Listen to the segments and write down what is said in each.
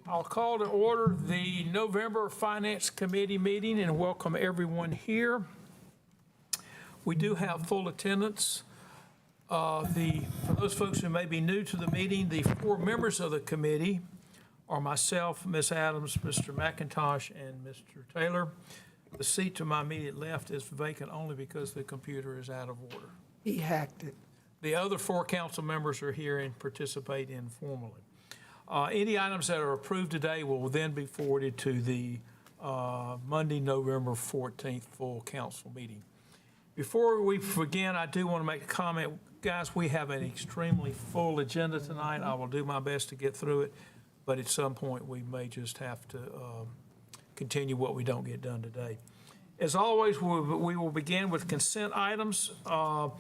I'll call to order the November Finance Committee meeting and welcome everyone here. We do have full attendance. For those folks who may be new to the meeting, the four members of the committee are myself, Ms. Adams, Mr. McIntosh, and Mr. Taylor. The seat to my immediate left is vacant only because the computer is out of order. He hacked it. The other four council members are here and participate informally. Any items that are approved today will then be forwarded to the Monday, November 14th full council meeting. Before we begin, I do want to make a comment. Guys, we have an extremely full agenda tonight. I will do my best to get through it, but at some point we may just have to continue what we don't get done today. As always, we will begin with consent items. I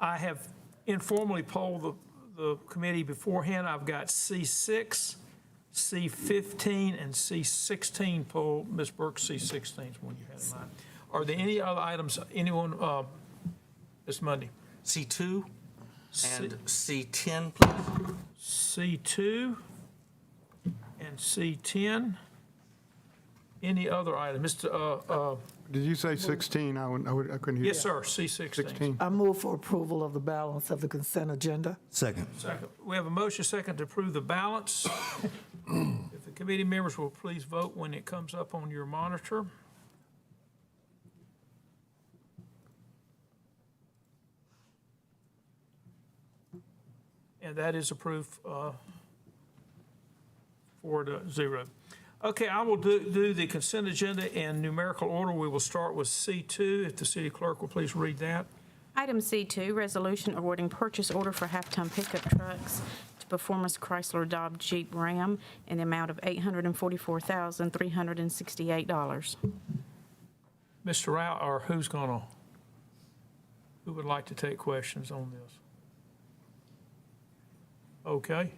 have informally polled the committee beforehand. I've got C6, C15, and C16 polled. Ms. Burke, C16 is one you had in mind. Are there any other items, anyone, this Monday? C2 and C10, please. C2 and C10. Any other item? Mr. Did you say 16? I couldn't hear. Yes, sir, C16. 16. I move for approval of the balance of the consent agenda. Second. Second. We have a motion second to approve the balance. If the committee members will please vote when it comes up on your monitor. And that is approved 4-0. Okay, I will do the consent agenda in numerical order. We will start with C2. If the city clerk will please read that. Item C2, resolution awarding purchase order for half-ton pickup trucks to Performance Chrysler Dodge Jeep Ram in the amount of $844,368. Mr. Rao, or who would like to take questions on this? Okay.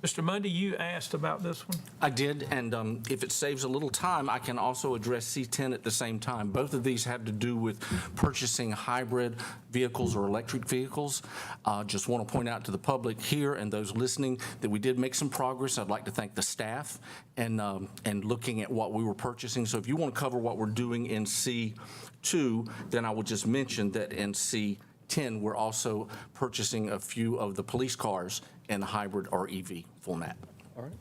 Mr. Mundy, you asked about this one? I did, and if it saves a little time, I can also address C10 at the same time. Both of these have to do with purchasing hybrid vehicles or electric vehicles. Just want to point out to the public here and those listening that we did make some progress. I'd like to thank the staff and looking at what we were purchasing. So if you want to cover what we're doing in C2, then I will just mention that in C10, we're also purchasing a few of the police cars in hybrid or EV format. All right.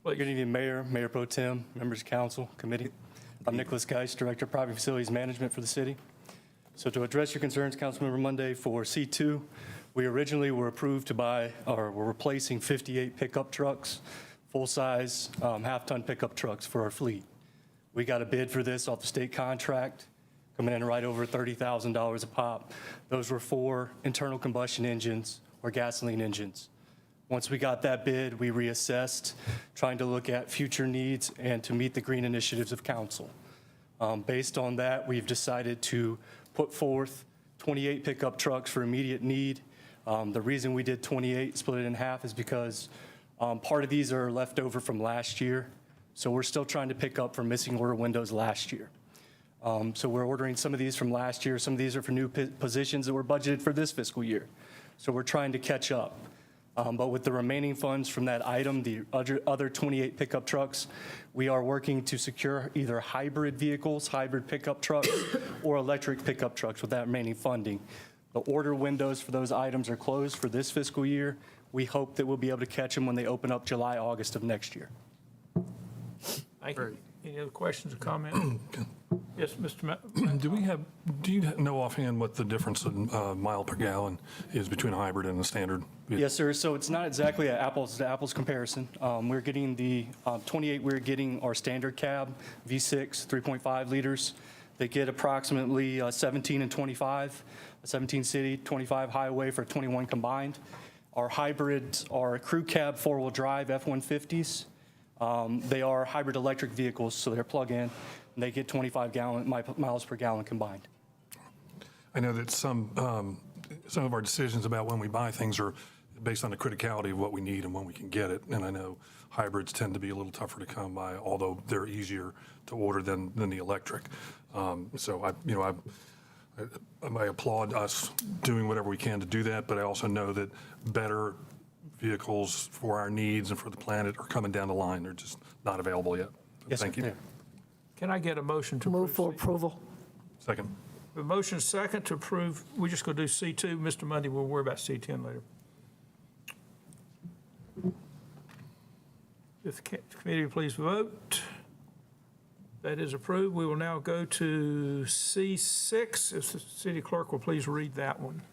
Well, good evening, Mayor, Mayor Pro Tem, members of council, committee. I'm Nicholas Geist, Director of Private Facilities Management for the city. So to address your concerns, Councilmember Monday, for C2, we originally were approved to buy, or we're replacing 58 pickup trucks, full-size half-ton pickup trucks for our fleet. We got a bid for this off the state contract, coming in right over $30,000 a pop. Those were for internal combustion engines or gasoline engines. Once we got that bid, we reassessed, trying to look at future needs and to meet the green initiatives of council. Based on that, we've decided to put forth 28 pickup trucks for immediate need. The reason we did 28, split it in half, is because part of these are left over from last year. So we're still trying to pick up from missing order windows last year. So we're ordering some of these from last year. Some of these are for new positions that were budgeted for this fiscal year. So we're trying to catch up. But with the remaining funds from that item, the other 28 pickup trucks, we are working to secure either hybrid vehicles, hybrid pickup trucks, or electric pickup trucks with that remaining funding. The order windows for those items are closed for this fiscal year. We hope that we'll be able to catch them when they open up July, August of next year. Thank you. Any other questions or comments? Yes, Mr. Do you know offhand what the difference in mile per gallon is between a hybrid and a standard? Yes, sir. So it's not exactly an apples to apples comparison. We're getting the 28, we're getting our standard cab, V6, 3.5 liters. They get approximately 17 and 25, 17 city, 25 highway for 21 combined. Our hybrids are crew cab, four-wheel drive F-150s. They are hybrid electric vehicles, so they're plug-in, and they get 25 miles per gallon combined. I know that some of our decisions about when we buy things are based on the criticality of what we need and when we can get it. And I know hybrids tend to be a little tougher to come by, although they're easier to order than the electric. So I applaud us doing whatever we can to do that, but I also know that better vehicles for our needs and for the planet are coming down the line. They're just not available yet. Yes, Thank sir. you. Can I get a motion to Move for approve? approval. Second. A motion second to approve, we're just going to do C2. Mr. Mundy, we'll worry about C10 later. If the committee would please vote. That is approved. We will now go to C6. If the city clerk will please read that one.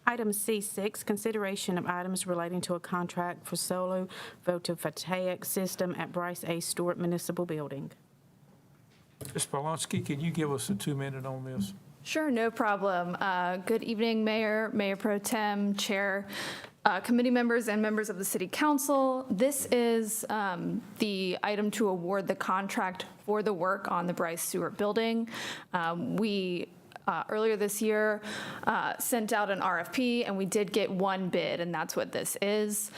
Item C6, consideration of items relating to a contract for solar photovoltaic system at Bryce A. Stewart Municipal Building. Ms. Polonsky, can you give us a 2-minute on this? Sure, no problem. Good evening, Mayor, Mayor Pro Tem, Chair, committee members, and members of the City Council. This is the item to award the contract for the work on the Bryce Stewart Building. We earlier this year sent out an RFP, and we did get one bid, and that's what this is.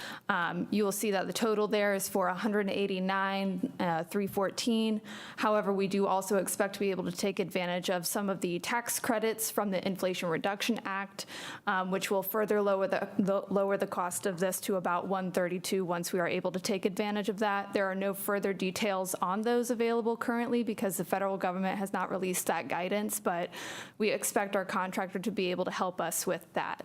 You will see that the total there is for $189,314. However, we do also expect to be able to take advantage of some of the tax credits from the Inflation Reduction Act, which will further lower the cost of this to about $132 once we are able to take advantage of that. There are no further details on those available currently because the federal government has not released that guidance, but we expect our contractor to be able to help us with that.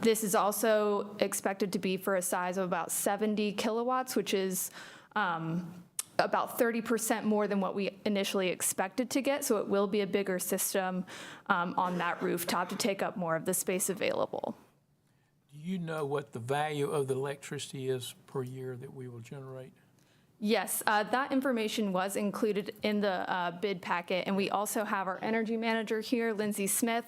This is also expected to be for a size of about 70 kilowatts, which is about 30% more than what we initially expected to get. So it will be a bigger system on that rooftop to take up more of the space available. Do you know what the value of the electricity is per year that we will generate? Yes, that information was included in the bid packet, and we also have our energy manager here, Lindsay Smith,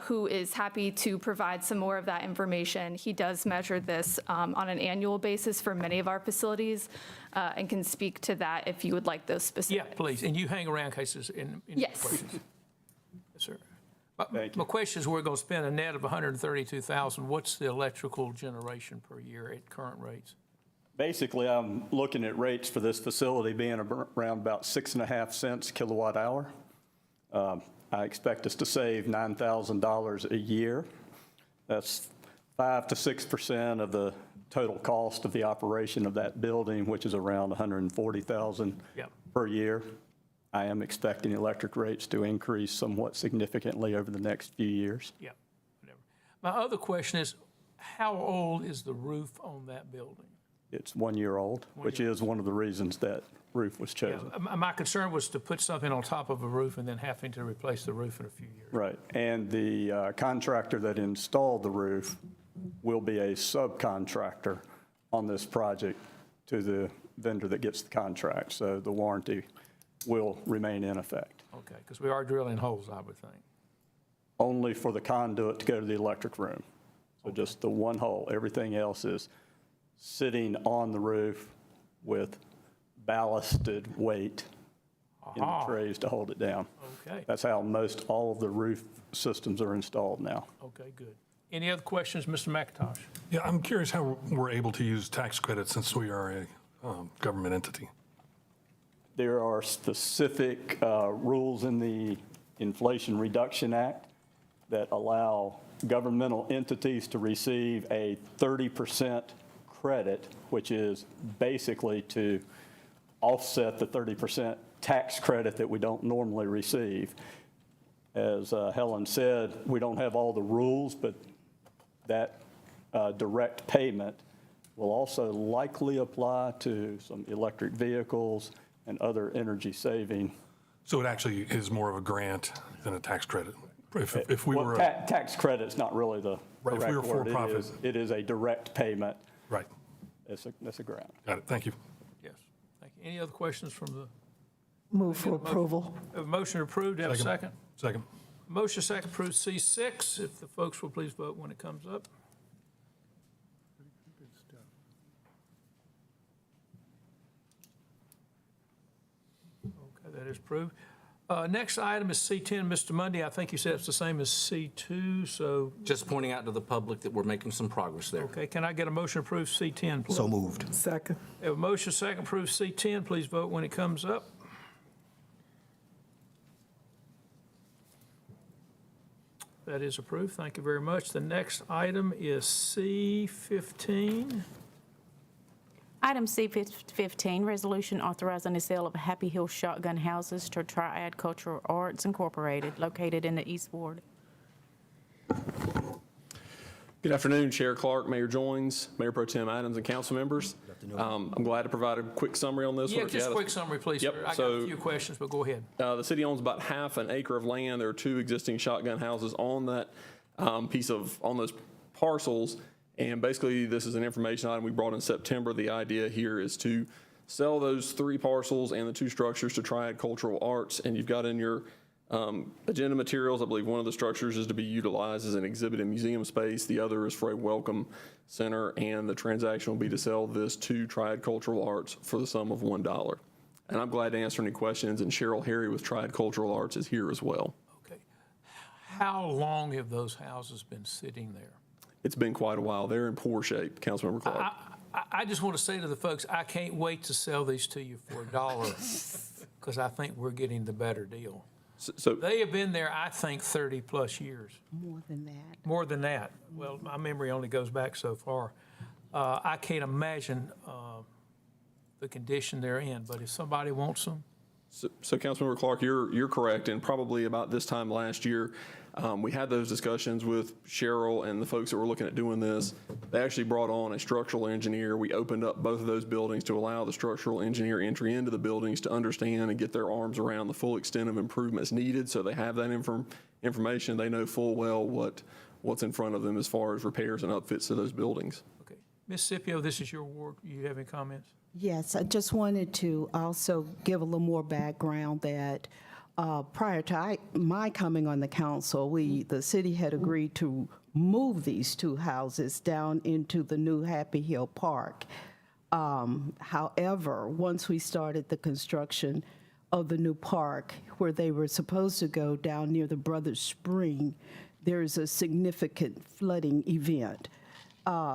who is happy to provide some more of that information. He does measure this on an annual basis for many of our facilities and can speak to that if you would like those specifics. Yeah, please. And you hang around in case there's any Yes. questions. Yes, sir. My question is, we're going to spend a net of $132,000. What's the electrical generation per year at current rates? Basically, I'm looking at rates for this facility being around about 6.5 cents kilowatt hour. I expect us to save $9,000 a year. That's 5 to 6% of the total cost of the operation of that building, which is around $140,000 Yep. per year. I am expecting electric rates to increase somewhat significantly over the next few years. Yeah, whatever. My other question is, how old is the roof on that building? It's 1 year old, which is one of the reasons that roof was chosen. My concern was to put something on top of a roof and then having to replace the roof in a few years. Right, and the contractor that installed the roof will be a subcontractor on this project to the vendor that gets the contract, so the warranty will remain in effect. Okay, because we are drilling holes, I would think. Only for the conduit to go to the electric room. So just the one hole, everything else is sitting on the roof with ballasted weight in the trays to hold it down. Okay, That's how most all of the roof systems are installed now. okay, good. Any other questions, Mr. McIntosh? Yeah, I'm curious how we're able to use tax credits since we are a government entity. There are specific rules in the Inflation Reduction Act that allow governmental entities to receive a 30% credit, which is basically to offset the 30% tax credit that we don't normally receive. As Helen said, we don't have all the rules, but that direct payment will also likely apply to some electric vehicles and other energy saving. So it actually is more of a grant than a tax credit. If we Well, were, tax credit's not really the Right, if we correct were word. for-profit. It is a direct payment. right, It's a grant. got it, thank you. Yes, thank you. Any other questions from the, Move for approval. have a motion approved, have a second? Second. Motion second approved C6. If the folks will please vote when it comes up. Okay, that is approved. Next item is C10. Mr. Mundy, I think you said it's the same as C2, so, Just pointing out to the public that we're making some progress there. okay, can I get a motion approved C10, please? So moved. Second. Have a motion second approved C10. Please vote when it comes up. That is approved. Thank you very much. The next item is C15. Item C15, resolution authorizing the sale of Happy Hill shotgun houses to Triad Cultural Arts Incorporated, located in the East Ward. Good afternoon, Chair Clark, Mayor Joines, Mayor Pro Tem Adams, and council members. I'm glad to provide a quick summary on this. Yeah, just a quick summary, please, Yep, sir. I got so- a few questions, but go ahead. The city owns about half an acre of land. There are 2 existing shotgun houses on that on those parcels. And basically, this is an information item we brought in September. The idea here is to sell those 3 parcels and the 2 structures to Triad Cultural Arts. And you've got in your agenda materials, I believe one of the structures is to be utilized as an exhibit and museum space. The other is for a welcome center, and the transaction will be to sell this to Triad Cultural Arts for the sum of $1. And I'm glad to answer any questions, and Cheryl Harry with Triad Cultural Arts is here as well. Okay. How long have those houses been sitting there? It's been quite a while. They're in poor shape, Councilmember Clark. I just want to say to the folks, I can't wait to sell these to you for $1 because I think we're getting the better deal. So They have been there, I think, 30-plus years. More than that. More than that. Well, my memory only goes back so far. I can't imagine the condition they're in, but if somebody wants them, So Councilmember Clark, you're correct, and probably about this time last year, we had those discussions with Cheryl and the folks that were looking at doing this. They actually brought on a structural engineer. We opened up both of those buildings to allow the structural engineer entry into the buildings to understand and get their arms around the full extent of improvements needed, so they have that information. They know full well what's in front of them as far as repairs and upfits to those buildings. okay. Ms. Scipio, this is your ward. You have any comments? Yes, I just wanted to also give a little more background that prior to my coming on the council, the city had agreed to move these 2 houses down into the new Happy Hill Park. However, once we started the construction of the new park, where they were supposed to go down near the Brothers Spring, there's a significant flooding event.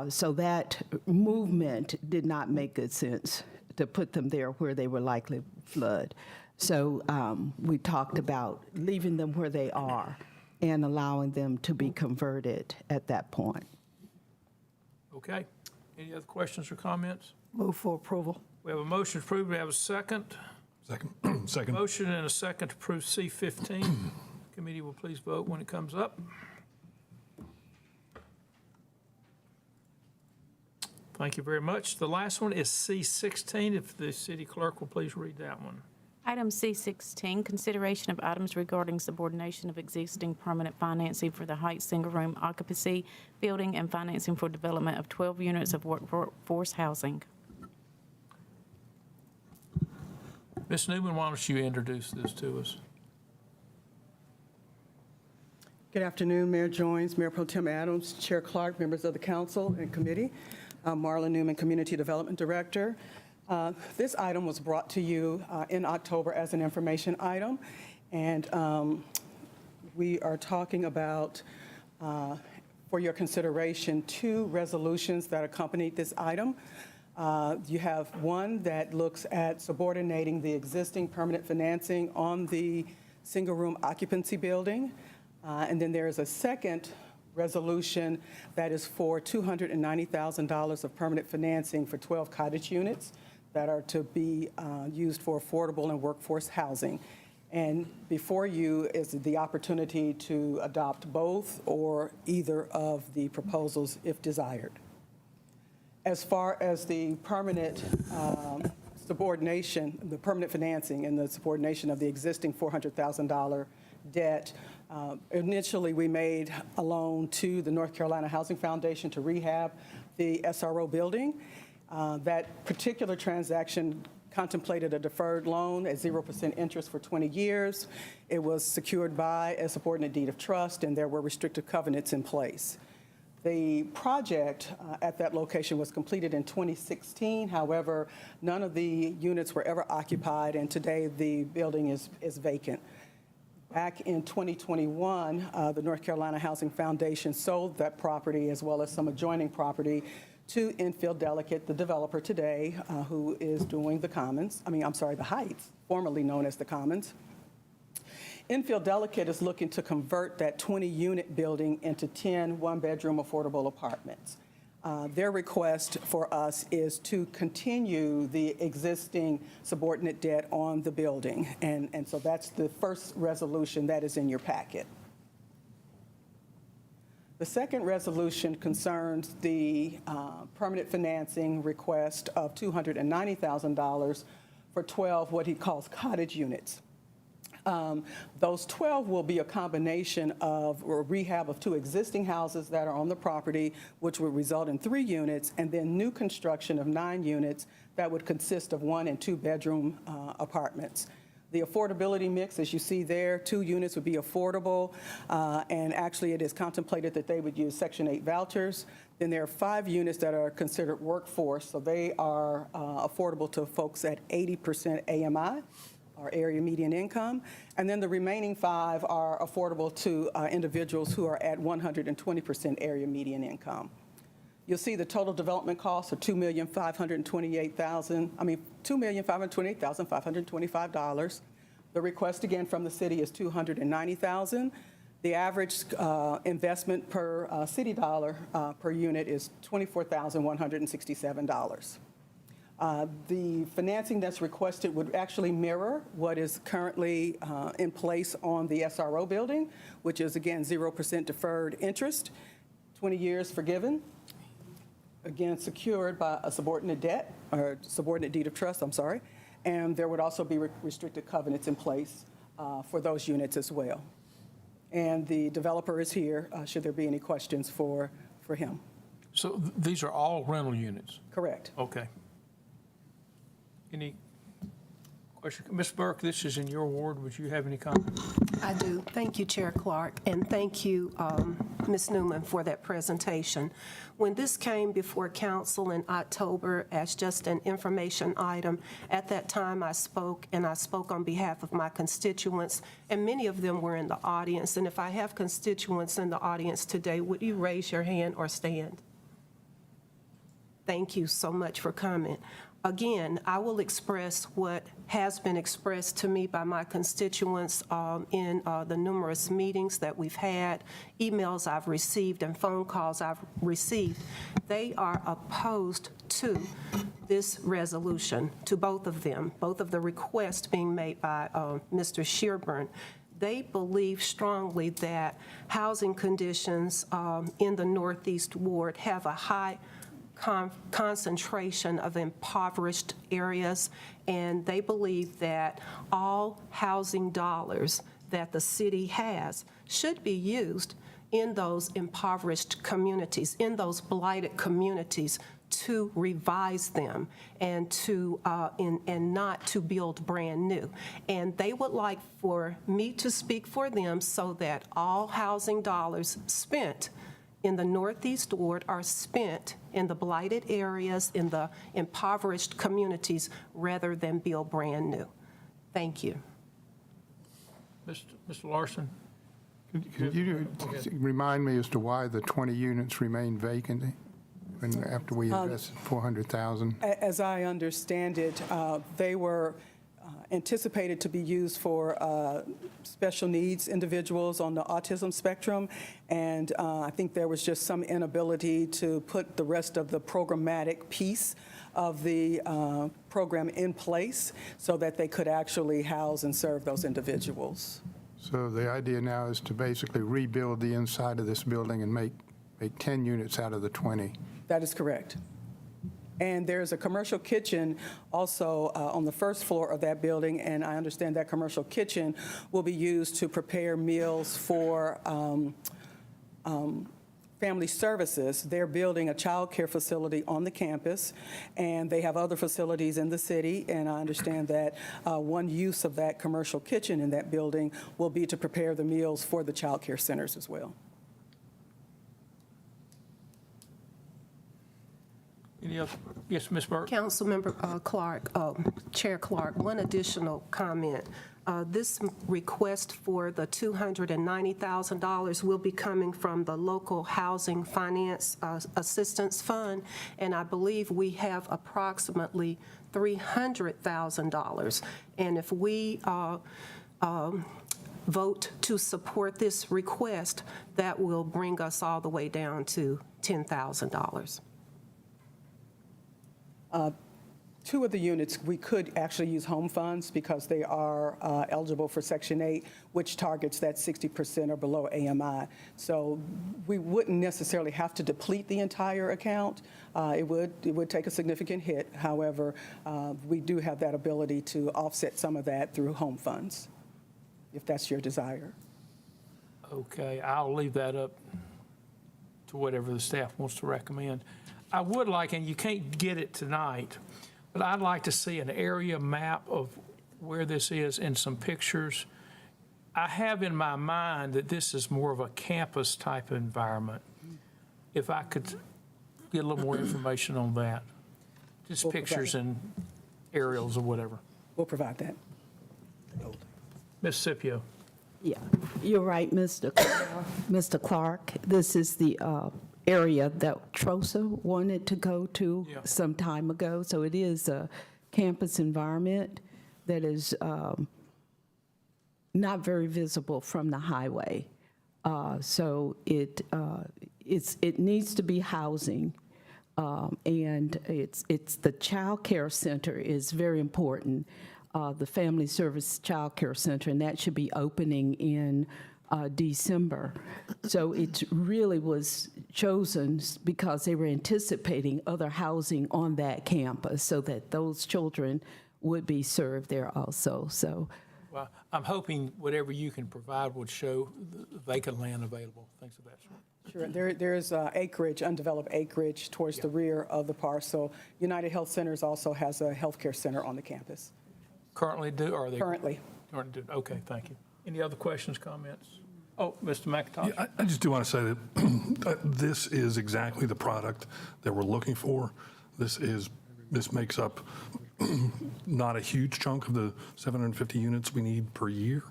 So that movement did not make good sense to put them there where they were likely to flood. So we talked about leaving them where they are and allowing them to be converted at that point. Okay. Any other questions or comments? Move for approval. We have a motion to approve. We have a second. Second. Motion and a second to approve C15. Committee will please vote when it comes up. Thank you very much. The last one is C16. If the city clerk will please read that one. Item C16, consideration of items regarding subordination of existing permanent financing for the Heights single-room occupancy building and financing for development of 12 units of workforce housing. Ms. Newman, why don't you introduce this to us? Good afternoon, Mayor Joines, Mayor Pro Tem Adams, Chair Clark, members of the council and committee. I'm Marla Newman, Community Development Director. This item was brought to you in October as an information item, and we are talking about, for your consideration, 2 resolutions that accompanied this item. You have one that looks at subordinating the existing permanent financing on the single-room occupancy building, and then there is a second resolution that is for $290,000 of permanent financing for 12 cottage units that are to be used for affordable and workforce housing. And before you is the opportunity to adopt both or either of the proposals if desired. As far as the permanent subordination, the permanent financing and the subordination of the existing $400,000 debt, initially we made a loan to the North Carolina Housing Foundation to rehab the SRO building. That particular transaction contemplated a deferred loan at 0% interest for 20 years. It was secured by a subordinate deed of trust, and there were restrictive covenants in place. The project at that location was completed in 2016. However, none of the units were ever occupied, and today the building is vacant. Back in 2021, the North Carolina Housing Foundation sold that property as well as some adjoining property to Infield Delegate, the developer today, who is doing the Heights, formerly known as the Commons. Infield Delegate is looking to convert that 20-unit building into 10 one-bedroom affordable apartments. Their request for us is to continue the existing subordinate debt on the building. And so that's the first resolution that is in your packet. The second resolution concerns the permanent financing request of $290,000 for 12 what he calls cottage units. Those 12 will be a combination of a rehab of 2 existing houses that are on the property, which would result in 3 units, and then new construction of 9 units that would consist of 1- and 2-bedroom apartments. The affordability mix, as you see there, 2 units would be affordable, and actually it is contemplated that they would use Section 8 vouchers. Then there are 5 units that are considered workforce, so they are affordable to folks at 80% AMI, or area median income. And then the remaining 5 are affordable to individuals who are at 120% area median income. You'll see the total development costs are $2,528,525. The request again from the city is $290,000. The average investment per city dollar per unit is $24,167. The financing that's requested would actually mirror what is currently in place on the SRO building, which is again 0% deferred interest, 20 years forgiven. Again, secured by a subordinate debt, or subordinate deed of trust, I'm sorry. And there would also be restricted covenants in place for those units as well. And the developer is here, should there be any questions for him. So these are all rental units? Correct. Okay. Any question? Ms. Burke, this is in your ward. Would you have any comment? I do. Thank you, Chair Clark, and thank you, Ms. Newman, for that presentation. When this came before council in October as just an information item, at that time I spoke on behalf of my constituents, and many of them were in the audience. And if I have constituents in the audience today, would you raise your hand or stand? Thank you so much for coming. Again, I will express what has been expressed to me by my constituents in the numerous meetings that we've had, emails I've received, and phone calls I've received. They are opposed to this resolution, to both of them, both of the requests being made by Mr. Shearburn. They believe strongly that housing conditions in the Northeast Ward have a high concentration of impoverished areas, and they believe that all housing dollars that the city has should be used in those impoverished communities, in those blighted communities, to revise them and to and not to build brand new. And they would like for me to speak for them so that all housing dollars spent in the Northeast Ward are spent in the blighted areas, in the impoverished communities, rather than build brand new. Thank you. Mr. Larson? Could you remind me as to why the 20 units remain vacant after we invested $400,000? As I understand it, they were anticipated to be used for special needs individuals on the autism spectrum, and I think there was just some inability to put the rest of the programmatic piece of the program in place so that they could actually house and serve those individuals. So the idea now is to basically rebuild the inside of this building and make 10 units out of the 20. That is correct. And there's a commercial kitchen also on the first floor of that building, and I understand that commercial kitchen will be used to prepare meals for family services. They're building a child care facility on the campus, and they have other facilities in the city, and I understand that one use of that commercial kitchen in that building will be to prepare the meals for the child care centers as well. Any other? Yes, Ms. Burke? Councilmember Clark, Chair Clark, one additional comment. This request for the $290,000 will be coming from the local housing finance assistance fund, and I believe we have approximately $300,000. And if we vote to support this request, that will bring us all the way down to $10,000. Two of the units, we could actually use home funds because they are eligible for Section 8, which targets that 60% or below AMI. So we wouldn't necessarily have to deplete the entire account. It would take a significant hit. However, we do have that ability to offset some of that through home funds, if that's your desire. Okay, I'll leave that up to whatever the staff wants to recommend. I would like, and you can't get it tonight, but I'd like to see an area map of where this is and some pictures. I have in my mind that this is more of a campus type environment. If I could get a little more information on that, just pictures and aerials or whatever. We'll provide that. Ms. Scipio. Yeah, you're right, Mr. Clark. This is the area that TROSA wanted to go to some time ago. So it is a campus environment that is not very visible from the highway. So it needs to be housing, and it's the child care center is very important. The Family Service Child Care Center, and that should be opening in December. So it really was chosen because they were anticipating other housing on that campus so that those children would be served there also. So, Well, I'm hoping whatever you can provide would show the vacant land available, things of that sort. Sure. There's acreage, undeveloped acreage towards the rear of the parcel. United Health Centers also has a healthcare center on the campus. Currently do, or are they? Currently. Currently do. Okay, thank you. Any other questions, comments? Oh, Mr. McIntosh. Yeah, I just do want to say that this is exactly the product that we're looking for. This makes up not a huge chunk of the 750 units we need per year,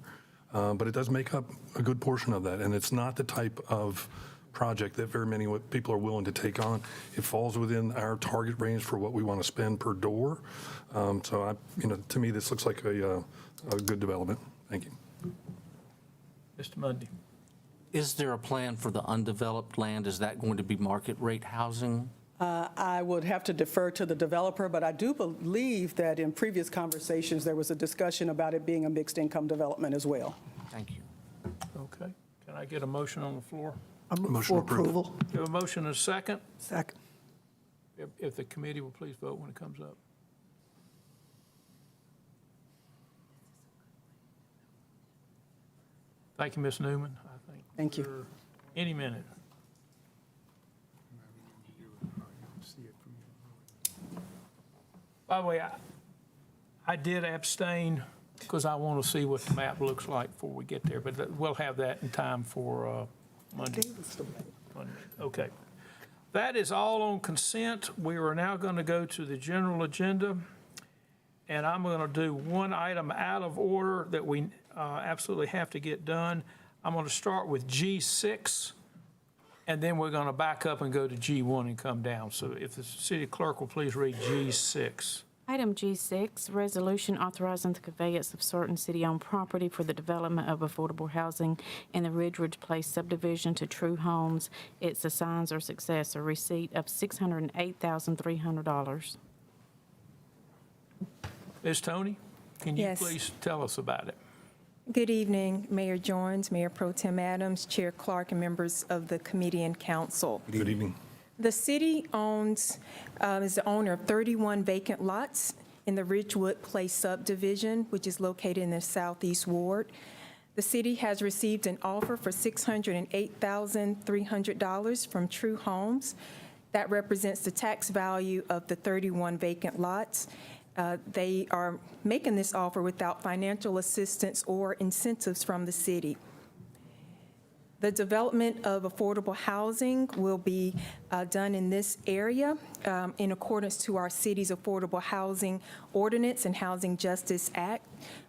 but it does make up a good portion of that. And it's not the type of project that very many people are willing to take on. It falls within our target range for what we want to spend per door. So to me, this looks like a good development. Thank you. Mr. Mundy. Is there a plan for the undeveloped land? Is that going to be market rate housing? I would have to defer to the developer, but I do believe that in previous conversations, there was a discussion about it being a mixed income development as well. Thank you. Okay. Can I get a motion on the floor? Motion approval. Do you have a motion and a second? Second. If the committee will please vote when it comes up. Thank you, Ms. Newman. I think Thank you. we're any minute. By the way, I did abstain because I want to see what the map looks like before we get there, but we'll have that in time for Monday. Okay. That is all on consent. We are now going to go to the general agenda, and I'm going to do one item out of order that we absolutely have to get done. I'm going to start with G6, and then we're going to back up and go to G1 and come down. So if the city clerk will please read G6. Item G6, resolution authorizing the conveyance of certain city-owned property for the development of affordable housing in the Ridge Place subdivision to True Homes, its assigns or successor, receipt of $608,300. Ms. Tony, can you Yes. please tell us about it? Good evening, Mayor Jones, Mayor Pro Tem Adams, Chair Clark, and members of the committee and council. Good evening. The city is the owner of 31 vacant lots in the Ridgewood Place subdivision, which is located in the southeast ward. The city has received an offer for $608,300 from True Homes. That represents the tax value of the 31 vacant lots. They are making this offer without financial assistance or incentives from the city. The development of affordable housing will be done in this area in accordance to our city's Affordable Housing Ordinance and Housing Justice Act,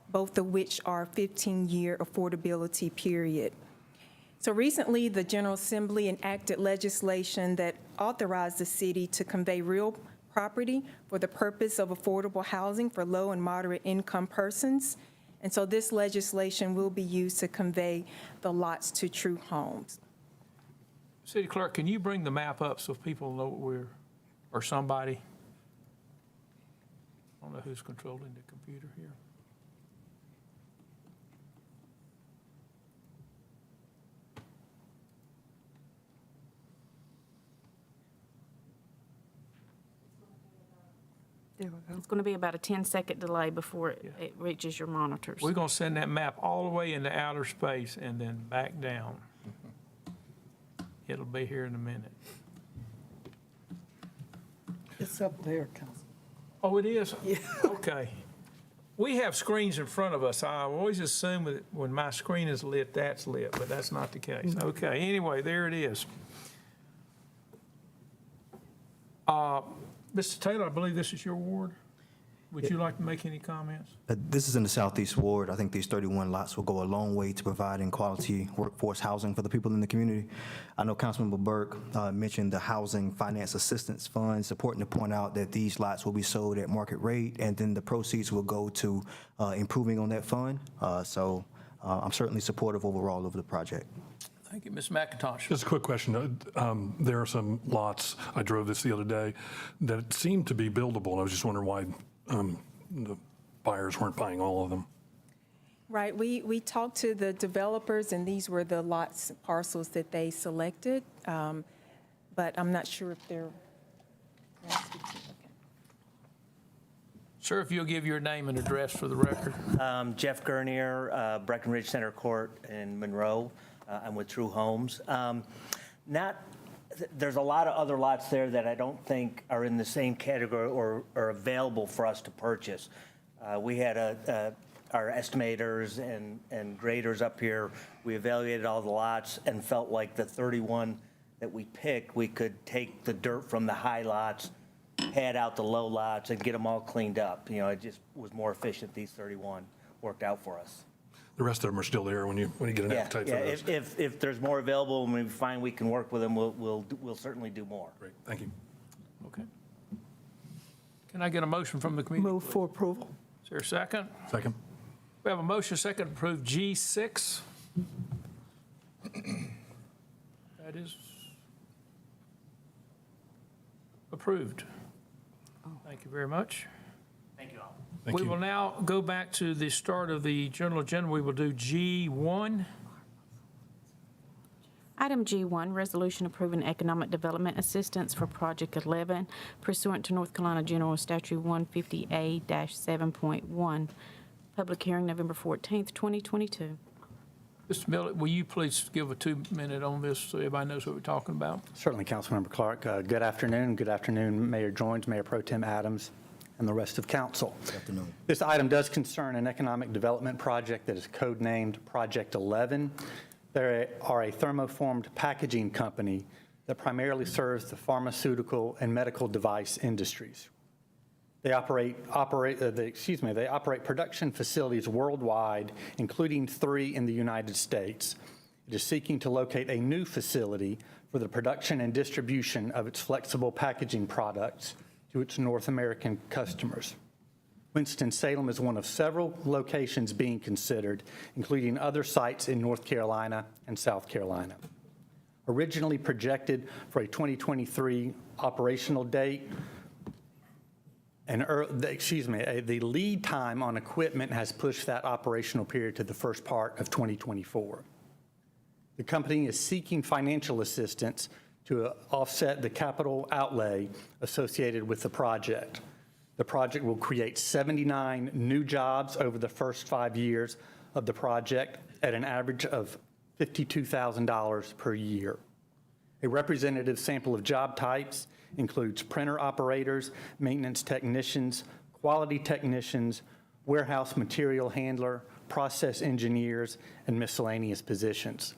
both of which are 15-year affordability period. So recently, the General Assembly enacted legislation that authorized the city to convey real property for the purpose of affordable housing for low and moderate income persons. And so this legislation will be used to convey the lots to true homes. City Clerk, can you bring the map up so people know what or somebody? I don't know who's controlling the computer here. It's going to be about a 10-second delay before it reaches your monitors. We're going to send that map all the way into outer space and then back down. It'll be here in a minute. It's up there, Council. Oh, it is? Yeah. Okay. We have screens in front of us. I always assume that when my screen is lit, that's lit, but that's not the case. Okay, anyway, there it is. Mr. Taylor, I believe this is your ward. Would you like to make any comments? This is in the Southeast Ward. I think these 31 lots will go a long way to providing quality workforce housing for the people in the community. I know Councilmember Burke mentioned the Housing Finance Assistance Fund. It's important to point out that these lots will be sold at market rate, and then the proceeds will go to improving on that fund. So I'm certainly supportive overall of the project. Thank you. Ms. McIntosh. Just a quick question. There are some lots, I drove this the other day, that seemed to be buildable. And I was just wondering why the buyers weren't buying all of them. Right, we talked to the developers, and these were the lots, parcels that they selected, but I'm not sure if they're. Sir, if you'll give your name and address for the record. Jeff Gurnier, Breckenridge Center Court in Monroe. I'm with True Homes. There's a lot of other lots there that I don't think are in the same category or are available for us to purchase. We had our estimators and graders up here. We evaluated all the lots and felt like the 31 that we picked, we could take the dirt from the high lots, pad out the low lots, and get them all cleaned up. You know, it just was more efficient. These 31 worked out for us. The rest of them are still there when you get an appetite for those. If there's more available and we find we can work with them, we'll certainly do more. Great, thank you. Okay. Can I get a motion from the committee? Move for approval. Is there a second? Second. We have a motion second to approve G6. That is approved. Thank you very much. Thank you all. Thank We you. will now go back to the start of the general agenda. We will do G1. Item G1, resolution approving economic development assistance for Project 11 pursuant to North Carolina General Statute 150A-7.1. Public hearing November 14th, 2022. Mr. Millett, will you please give a 2-minute on this so everybody knows what we're talking about? Certainly, Councilmember Clark. Good afternoon. Good afternoon, Mayor Joines, Mayor Pro Tem Adams, and the rest of council. Good afternoon. This item does concern an economic development project that is codenamed Project 11. They are a thermoformed packaging company that primarily serves the pharmaceutical and medical device industries. They operate production facilities worldwide, including 3 in the United States. It is seeking to locate a new facility for the production and distribution of its flexible packaging products to its North American customers. Winston-Salem is one of several locations being considered, including other sites in North Carolina and South Carolina. Originally projected for a 2023 operational date, the lead time on equipment has pushed that operational period to the first part of 2024. The company is seeking financial assistance to offset the capital outlay associated with the project. The project will create 79 new jobs over the first 5 years of the project at an average of $52,000 per year. A representative sample of job types includes printer operators, maintenance technicians, quality technicians, warehouse material handler, process engineers, and miscellaneous positions.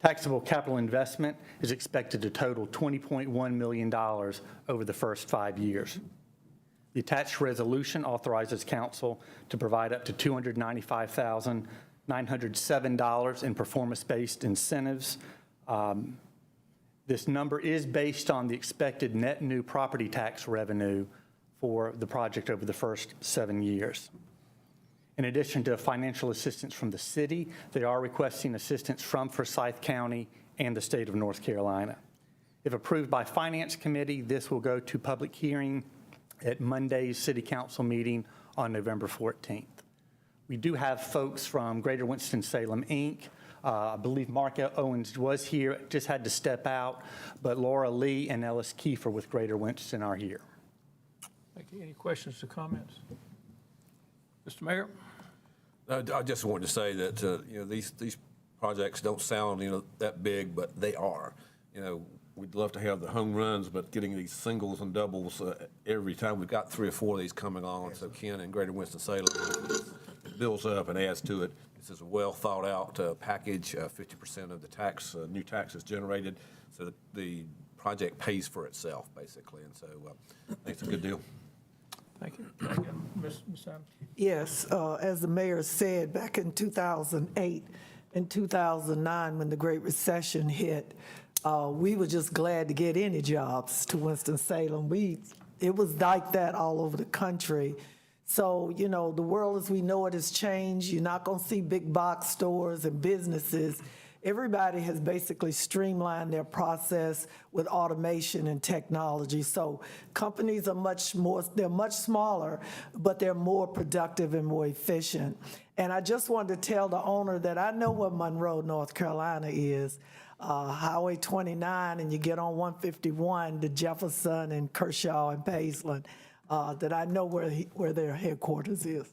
Taxable capital investment is expected to total $20.1 million over the first 5 years. The attached resolution authorizes council to provide up to $295,907 in performance-based incentives. This number is based on the expected net new property tax revenue for the project over the first 7 years. In addition to financial assistance from the city, they are requesting assistance from Forsyth County and the state of North Carolina. If approved by Finance Committee, this will go to public hearing at Monday's City Council meeting on November 14th. We do have folks from Greater Winston-Salem, Inc. I believe Mark Owens was here, just had to step out, but Laura Lee and Ellis Kiefer with Greater Winston are here. Thank you. Any questions or comments? Mr. Mayor? I just wanted to say that, these projects don't sound, that big, but they are. We'd love to have the home runs, but getting these singles and doubles every time, we've got 3 or 4 of these coming on, so Ken and Greater Winston-Salem builds up and adds to it. This is a well-thought-out package. 50% of the new tax is generated, so that the project pays for itself, basically, and so I think it's a good deal. Thank you. Thank you. Ms. Adams? Yes, as the mayor said, back in 2008 and 2009, when the Great Recession hit, we were just glad to get any jobs to Winston-Salem. It was like that all over the country. So, the world as we know it has changed. You're not going to see big box stores and businesses. Everybody has basically streamlined their process with automation and technology. So companies are much smaller, but they're more productive and more efficient. And I just wanted to tell the owner that I know where Monroe, North Carolina is. Highway 29, and you get on 151 to Jefferson and Kershaw and Paisland, that I know where their headquarters is.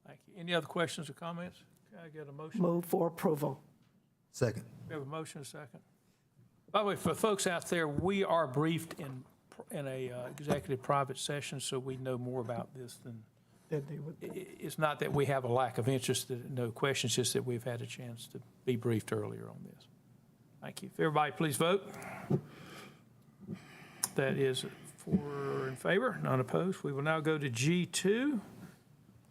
Thank you. Any other questions or comments? Can I get a motion? Move for approval. Second. We have a motion and a second. By the way, for folks out there, we are briefed in a executive private session, so we know more about this than it's not that we have a lack of interest, no questions, just that we've had a chance to be briefed earlier on this. Thank you. If everybody please vote. That is 4 in favor, none opposed. We will now go to G2.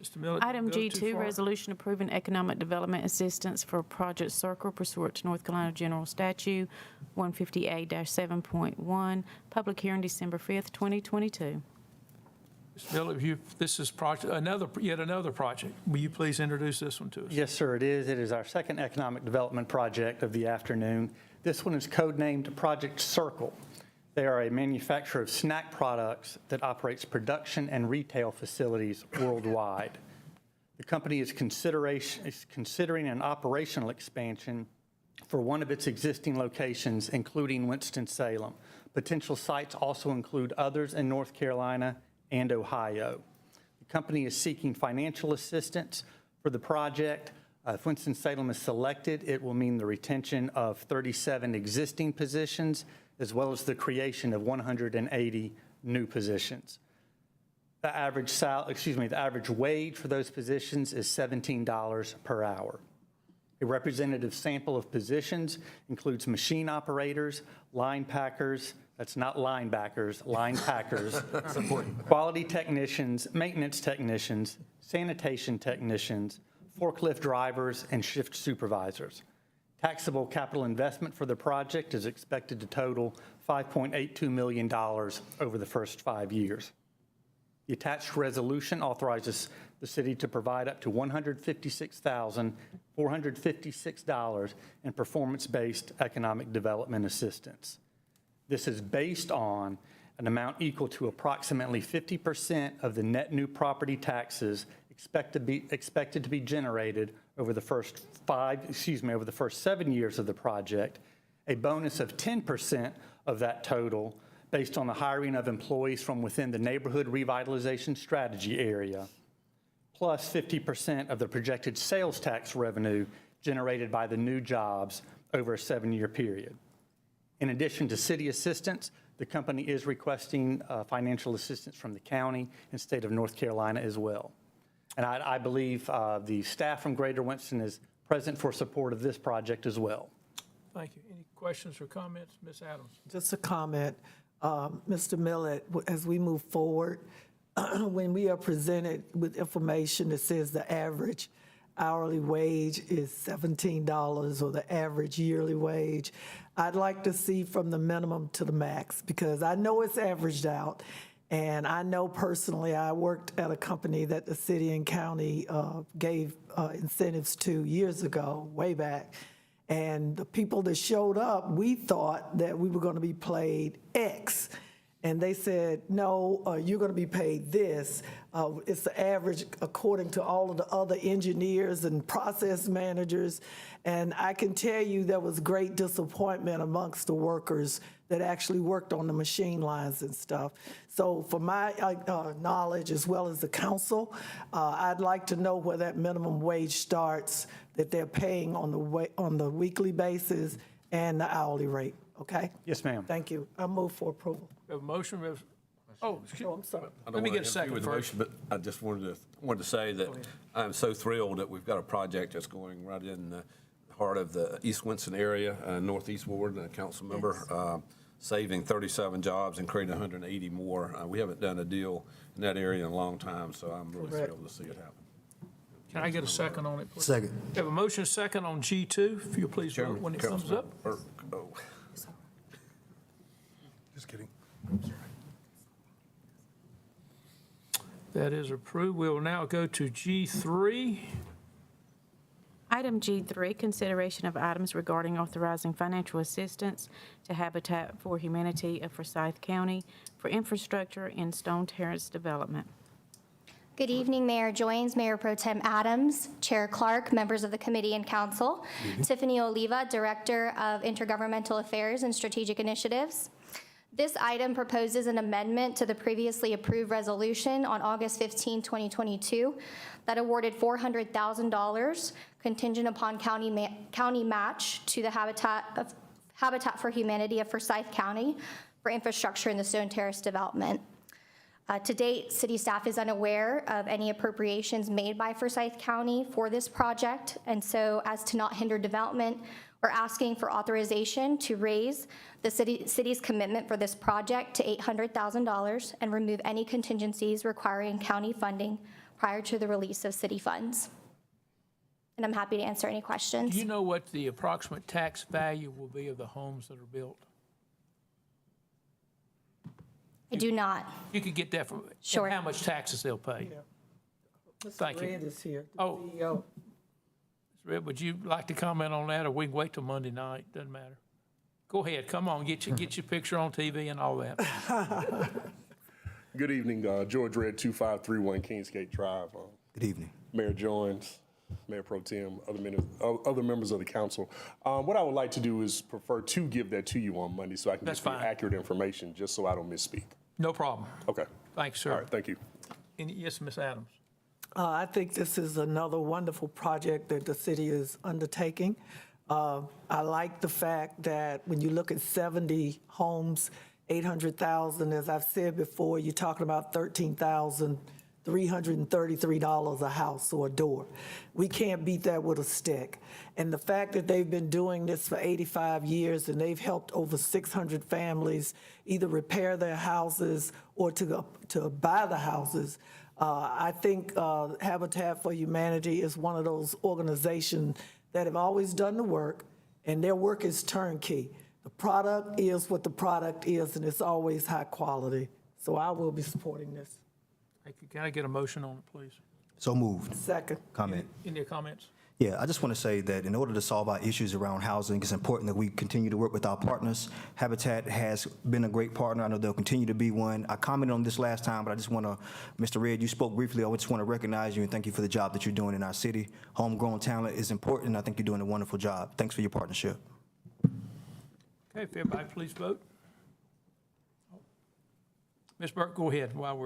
Mr. Millett. Item G2, resolution approving economic development assistance for Project Circle pursuant to North Carolina General Statute 150A-7.1. Public hearing December 5th, 2022. Mr. Millett, this is yet another project. Will you please introduce this one to us? Yes, sir, it is. It is our second economic development project of the afternoon. This one is codenamed Project Circle. They are a manufacturer of snack products that operates production and retail facilities worldwide. The company is considering an operational expansion for one of its existing locations, including Winston-Salem. Potential sites also include others in North Carolina and Ohio. The company is seeking financial assistance for the project. If Winston-Salem is selected, it will mean the retention of 37 existing positions, as well as the creation of 180 new positions. The average wage for those positions is $17 per hour. A representative sample of positions includes machine operators, line packers, that's not linebackers, line packers, quality technicians, maintenance technicians, sanitation technicians, forklift drivers, and shift supervisors. Taxable capital investment for the project is expected to total $5.82 million over the first 5 years. The attached resolution authorizes the city to provide up to $156,456 in performance-based economic development assistance. This is based on an amount equal to approximately 50% of the net new property taxes expected to be generated over the first 7 years of the project, a bonus of 10% of that total based on the hiring of employees from within the neighborhood revitalization strategy area, plus 50% of the projected sales tax revenue generated by the new jobs over a 7-year period. In addition to city assistance, the company is requesting financial assistance from the county and state of North Carolina as well. And I believe the staff from Greater Winston is present for support of this project as well. Thank you. Any questions or comments? Ms. Adams? Just a comment, Mr. Millett, as we move forward, when we are presented with information that says the average hourly wage is $17 or the average yearly wage, I'd like to see from the minimum to the max, because I know it's averaged out. And I know personally, I worked at a company that the city and county gave incentives to years ago, way back. And the people that showed up, we thought that we were going to be paid X. And they said, no, you're going to be paid this. It's the average according to all of the other engineers and process managers. And I can tell you there was great disappointment amongst the workers that actually worked on the machine lines and stuff. So for my knowledge, as well as the council, I'd like to know where that minimum wage starts that they're paying on the weekly basis and the hourly rate, okay? Yes, ma'am. Thank you. I move for approval. We have a motion. I'm sorry. I Let don't me want get a to second interfere with the first. motion, but I just wanted to say that I'm so thrilled that we've got a project that's going right in the heart of the East Winston area, Northeast Ward, a council member, saving 37 jobs and creating 180 more. We haven't done a deal in that area in a long time, so I'm really thrilled to see it happen. Can I get a second on it, please? Second. We have a motion and a second on G2. If you'll please vote when it comes up. Just kidding. That is approved. We will now go to G3. Item G3, consideration of items regarding authorizing financial assistance to Habitat for Humanity of Forsyth County for infrastructure in Stone Terrace development. Good evening, Mayor Joines, Mayor Pro Tem Adams, Chair Clark, members of the committee and council. Tiffany Oliva, Director of Intergovernmental Affairs and Strategic Initiatives. This item proposes an amendment to the previously approved resolution on August 15, 2022, that awarded $400,000 contingent upon county match to the Habitat for Humanity of Forsyth County for infrastructure in the Stone Terrace development. To date, city staff is unaware of any appropriations made by Forsyth County for this project, and so as to not hinder development, we're asking for authorization to raise the city's commitment for this project to $800,000 and remove any contingencies requiring county funding prior to the release of city funds. And I'm happy to answer any questions. Do you know what the approximate tax value will be of the homes that are built? I do not. You could get that from, Sure. and how much taxes they'll pay. Thank you. Red is here. Oh. CEO. Ms. Red, would you like to comment on that, or we can wait till Monday night? Doesn't matter. Go ahead, come on, get your picture on TV and all that. Good evening, George Red, 2531 Kingsgate Drive. Good evening. Mayor Joines, Mayor Pro Tem, other members of the council. What I would like to do is prefer to give that to you on Monday so I can get the accurate information, just so I don't misspeak. No problem. Okay. Thanks, sir. All right, thank you. Yes, Ms. Adams. I think this is another wonderful project that the city is undertaking. I like the fact that when you look at 70 homes, 800,000, as I've said before, you're talking about $13,333 a house or a door. We can't beat that with a stick. And the fact that they've been doing this for 85 years and they've helped over 600 families either repair their houses or to buy the houses, I think Habitat for Humanity is one of those organizations that have always done the work, and their work is turnkey. The product is what the product is, and it's always high quality. So I will be supporting this. Thank you. Can I get a motion on it, please? So moved. Second. Comment. Any comments? Yeah, I just want to say that in order to solve our issues around housing, it's important that we continue to work with our partners. Habitat has been a great partner. I know they'll continue to be one. I commented on this last time, but I just want to, Mr. Red, you spoke briefly. I just want to recognize you and thank you for the job that you're doing in our city. Homegrown talent is important. I think you're doing a wonderful job. Thanks for your partnership. Okay, if everybody please vote. Ms. Burke, go ahead while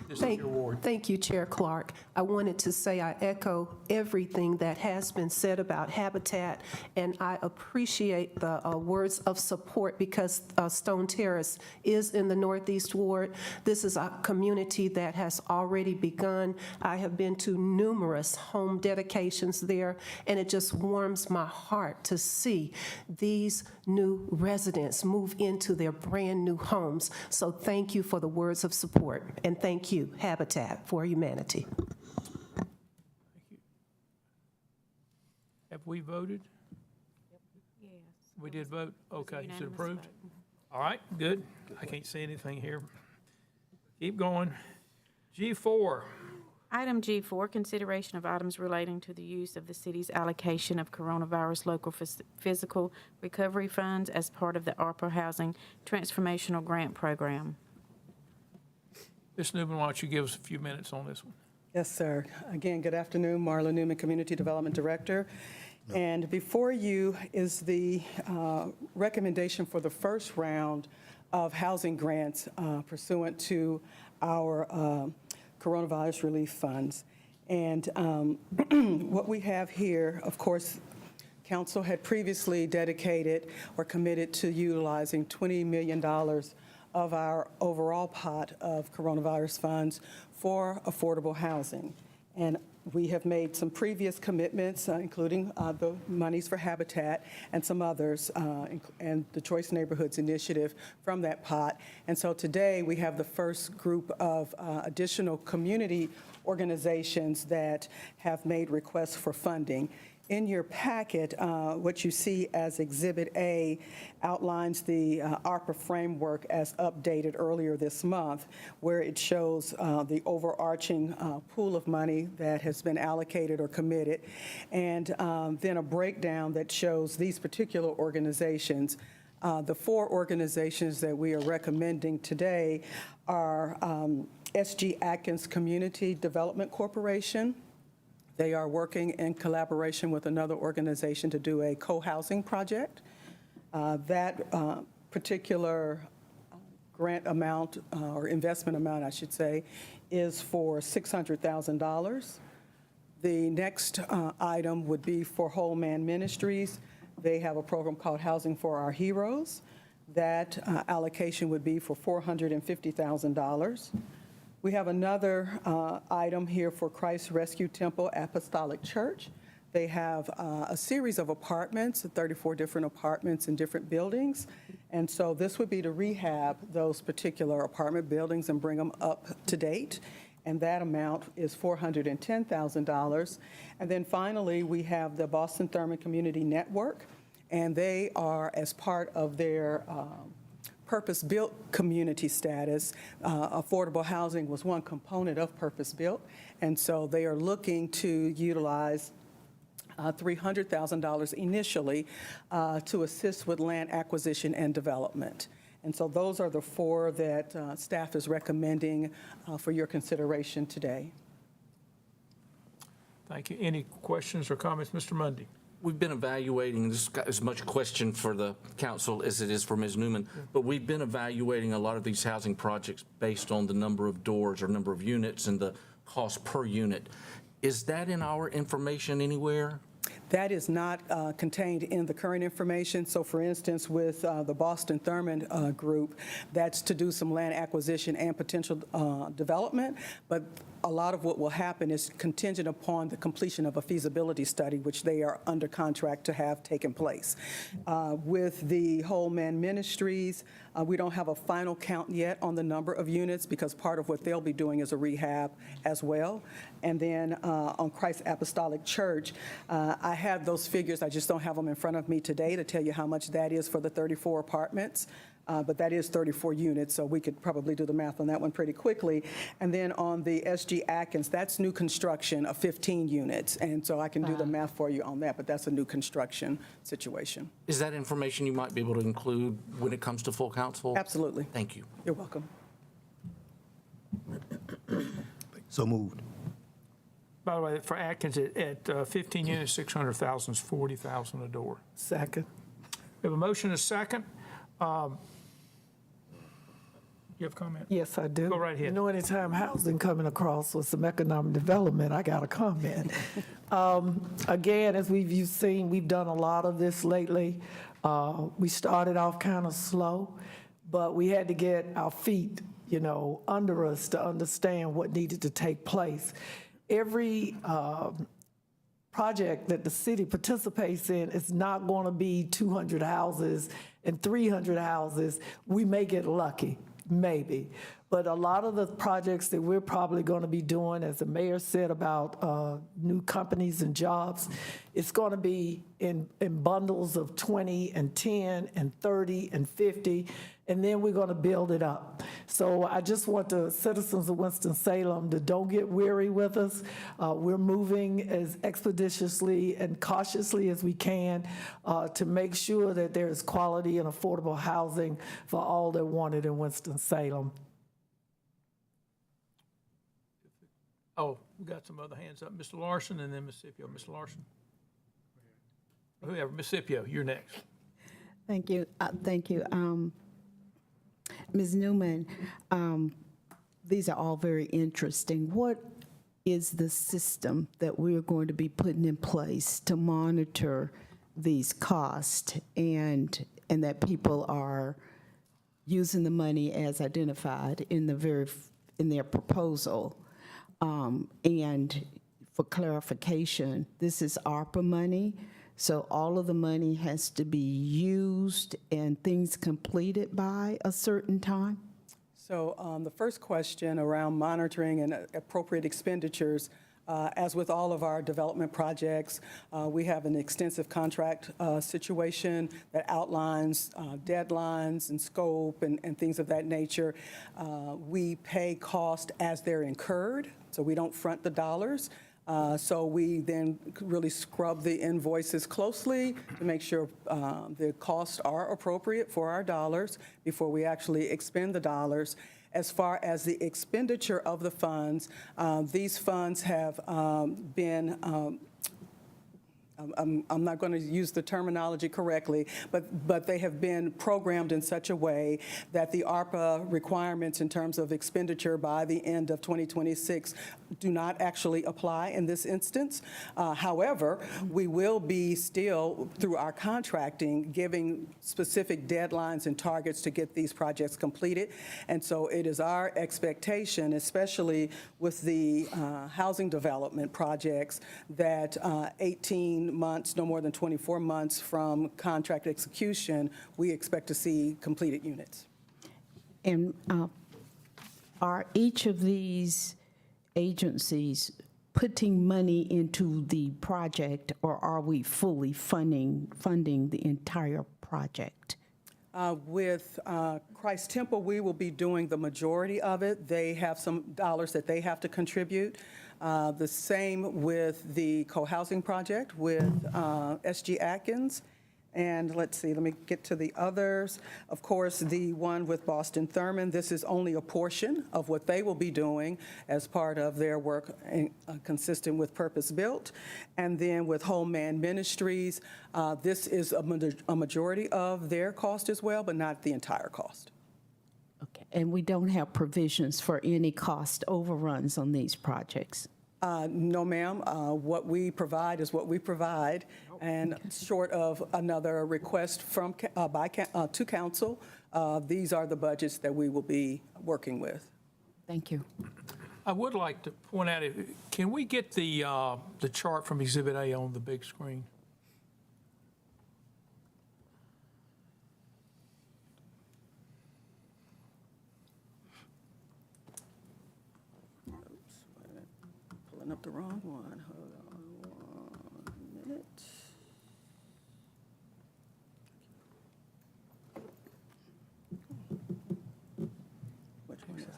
this is your ward. Thank you, Chair Clark. I wanted to say I echo everything that has been said about Habitat, and I appreciate the words of support because Stone Terrace is in the Northeast Ward. This is a community that has already begun. I have been to numerous home dedications there, and it just warms my heart to see these new residents move into their brand new homes. So thank you for the words of support, and thank you, Habitat for Humanity. Thank you. Have we voted? Yes. We did vote? Okay, is it unanimous approved? vote. All right, good. I can't see anything here. Keep going. G4. Item G4, consideration of items relating to the use of the city's allocation of coronavirus local physical recovery funds as part of the ARPA Housing Transformational Grant Program. Ms. Newman, why don't you give us a few minutes on this one? Yes, sir. Again, good afternoon. Marla Newman, Community Development Director. And before you is the recommendation for the first round of housing grants pursuant to our coronavirus relief funds. And what we have here, of course, Council had previously dedicated or committed to utilizing $20 million of our overall pot of coronavirus funds for affordable housing. And we have made some previous commitments, including the monies for Habitat and some others, and the Choice Neighborhoods Initiative from that pot. And so today we have the first group of additional community organizations that have made requests for funding. In your packet, what you see as Exhibit A outlines the ARPA framework as updated earlier this month, where it shows the overarching pool of money that has been allocated or committed, and then a breakdown that shows these particular organizations. The 4 organizations that we are recommending today are S.G. Atkins Community Development Corporation. They are working in collaboration with another organization to do a co-housing project. That particular grant amount, or investment amount, I should say, is for $600,000. The next item would be for Whole Man Ministries. They have a program called Housing for Our Heroes. That allocation would be for $450,000. We have another item here for Christ Rescue Temple Apostolic Church. They have a series of apartments, 34 different apartments in different buildings. And so this would be to rehab those particular apartment buildings and bring them up to date. And that amount is $410,000. And then finally, we have the Boston Thurman Community Network. And they are, as part of their purpose-built community status, affordable housing was one component of purpose-built, and so they are looking to utilize $300,000 initially to assist with land acquisition and development. And so those are the 4 that staff is recommending for your consideration today. Thank you. Any questions or comments? Mr. Mundy. We've been evaluating, this is as much a question for the council as it is for Ms. Newman, but we've been evaluating a lot of these housing projects based on the number of doors or number of units and the cost per unit. Is that in our information anywhere? That is not contained in the current information. So for instance, with the Boston Thurman group, that's to do some land acquisition and potential development, but a lot of what will happen is contingent upon the completion of a feasibility study, which they are under contract to have taken place. With the Whole Man Ministries, we don't have a final count yet on the number of units because part of what they'll be doing is a rehab as well. And then on Christ Apostolic Church, I have those figures, I just don't have them in front of me today to tell you how much that is for the 34 apartments. But that is 34 units, so we could probably do the math on that one pretty quickly. And then on the S.G. Atkins, that's new construction of 15 units. And so I can do the math for you on that, but that's a new construction situation. Is that information you might be able to include when it comes to full council? Absolutely. Thank you. You're welcome. So moved. By the way, for Atkins, at 15 units, 600,000 is 40,000 a door. Second. We have a motion and a second. You have a comment? Yes, I do. Go right ahead. You know, anytime housing coming across with some economic development, I got a comment. Again, as you've seen, we've done a lot of this lately. We started off kind of slow, but we had to get our feet, under us to understand what needed to take place. Every project that the city participates in is not going to be 200 houses and 300 houses. We may get lucky, maybe, But a lot of the projects that we're probably going to be doing, as the mayor said about new companies and jobs, it's going to be in bundles of 20 and 10 and 30 and 50, and then we're going to build it up. So I just want the citizens of Winston-Salem to don't get weary with us. We're moving as expeditiously and cautiously as we can to make sure that there is quality and affordable housing for all that want it in Winston-Salem. Oh, we got some other hands up. Mr. Larson and then Ms. Scipio. Mr. Larson. Whoever, Ms. Scipio, you're next. Thank you. Thank you. Ms. Newman, these are all very interesting. What is the system that we're going to be putting in place to monitor these costs and that people are using the money as identified in their proposal? And for clarification, this is ARPA money, so all of the money has to be used and things completed by a certain time? So the first question around monitoring and appropriate expenditures, as with all of our development projects, we have an extensive contract situation that outlines deadlines and scope and things of that nature. We pay cost as they're incurred, so we don't front the dollars. So we then really scrub the invoices closely to make sure the costs are appropriate for our dollars before we actually expend the dollars. As far as the expenditure of the funds, these funds have been I'm not going to use the terminology correctly, but they have been programmed in such a way that the ARPA requirements in terms of expenditure by the end of 2026 do not actually apply in this instance. However, we will be still, through our contracting, giving specific deadlines and targets to get these projects completed. And so it is our expectation, especially with the housing development projects, that 18 months, no more than 24 months from contract execution, we expect to see completed units. And are each of these agencies putting money into the project, or are we fully funding the entire project? With Christ Temple, we will be doing the majority of it. They have some dollars that they have to contribute. The same with the co-housing project with SG Atkins. And let's see, let me get to the others. Of course, the one with Boston Thurman, this is only a portion of what they will be doing as part of their work consistent with Purpose Built. And then with Home Man Ministries, this is a majority of their cost as well, but not the entire cost. Okay, and we don't have provisions for any cost overruns on these projects? No, ma'am. What we provide is what we provide, and short of another request from to council, these are the budgets that we will be working with. Thank you. I would like to point out, can we get the chart from Exhibit A on the big screen? Pulling up the wrong one. Hold on 1 minute. Which one is it?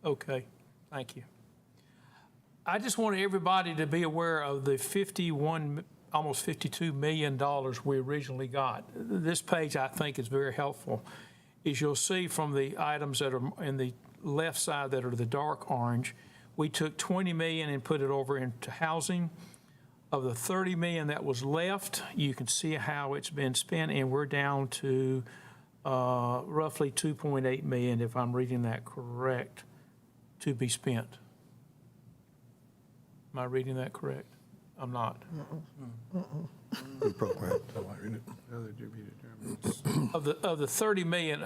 Okay, thank you. I just want everybody to be aware of the almost $52 million we originally got. This page, I think, is very helpful. As you'll see from the items that are in the left side that are the dark orange, we took $20 million and put it over into housing. Of the $30 million that was left, you can see how it's been spent, and we're down to roughly $2.8 million, if I'm reading that correct, to be spent. Am I reading that correct? I'm not. Program. Of the 30 million,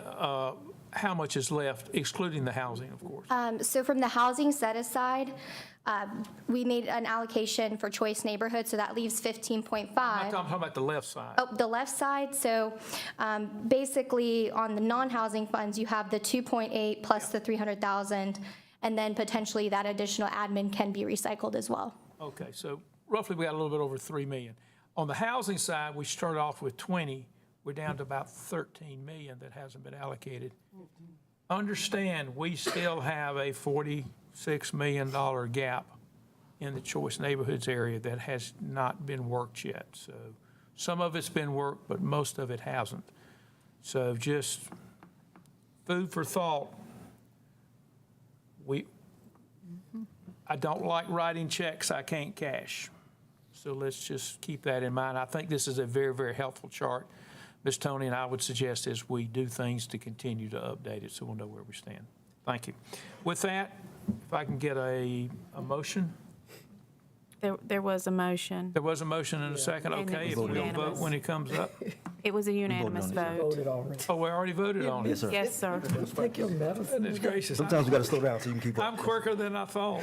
how much is left, excluding the housing, of course? So from the housing set aside, we made an allocation for choice neighborhoods, so that leaves 15.5. I'm talking about the left side. Oh, the left side, so basically on the non-housing funds, you have the 2.8 plus the 300,000, and then potentially that additional admin can be recycled as well. Okay, so roughly we got a little bit over 3 million. On the housing side, we started off with 20. We're down to about 13 million that hasn't been allocated. Understand, we still have a $46 million gap in the choice neighborhoods area that has not been worked yet. So some of it's been worked, but most of it hasn't. So just food for thought. I don't like writing checks I can't cash. So let's just keep that in mind. I think this is a very, very helpful chart. Ms. Tony and I would suggest as we do things to continue to update it so we'll know where we stand. Thank you. With that, if I can get a motion. There was a motion. There was a motion and a second, And it okay. was If we'll unanimous. vote when it comes up. It was a unanimous vote. Oh, we already voted on it? Yes, sir. Yes, sir. Take your medicine. Goodness gracious. Sometimes we got to slow down so you can keep up. I'm quicker than I thought.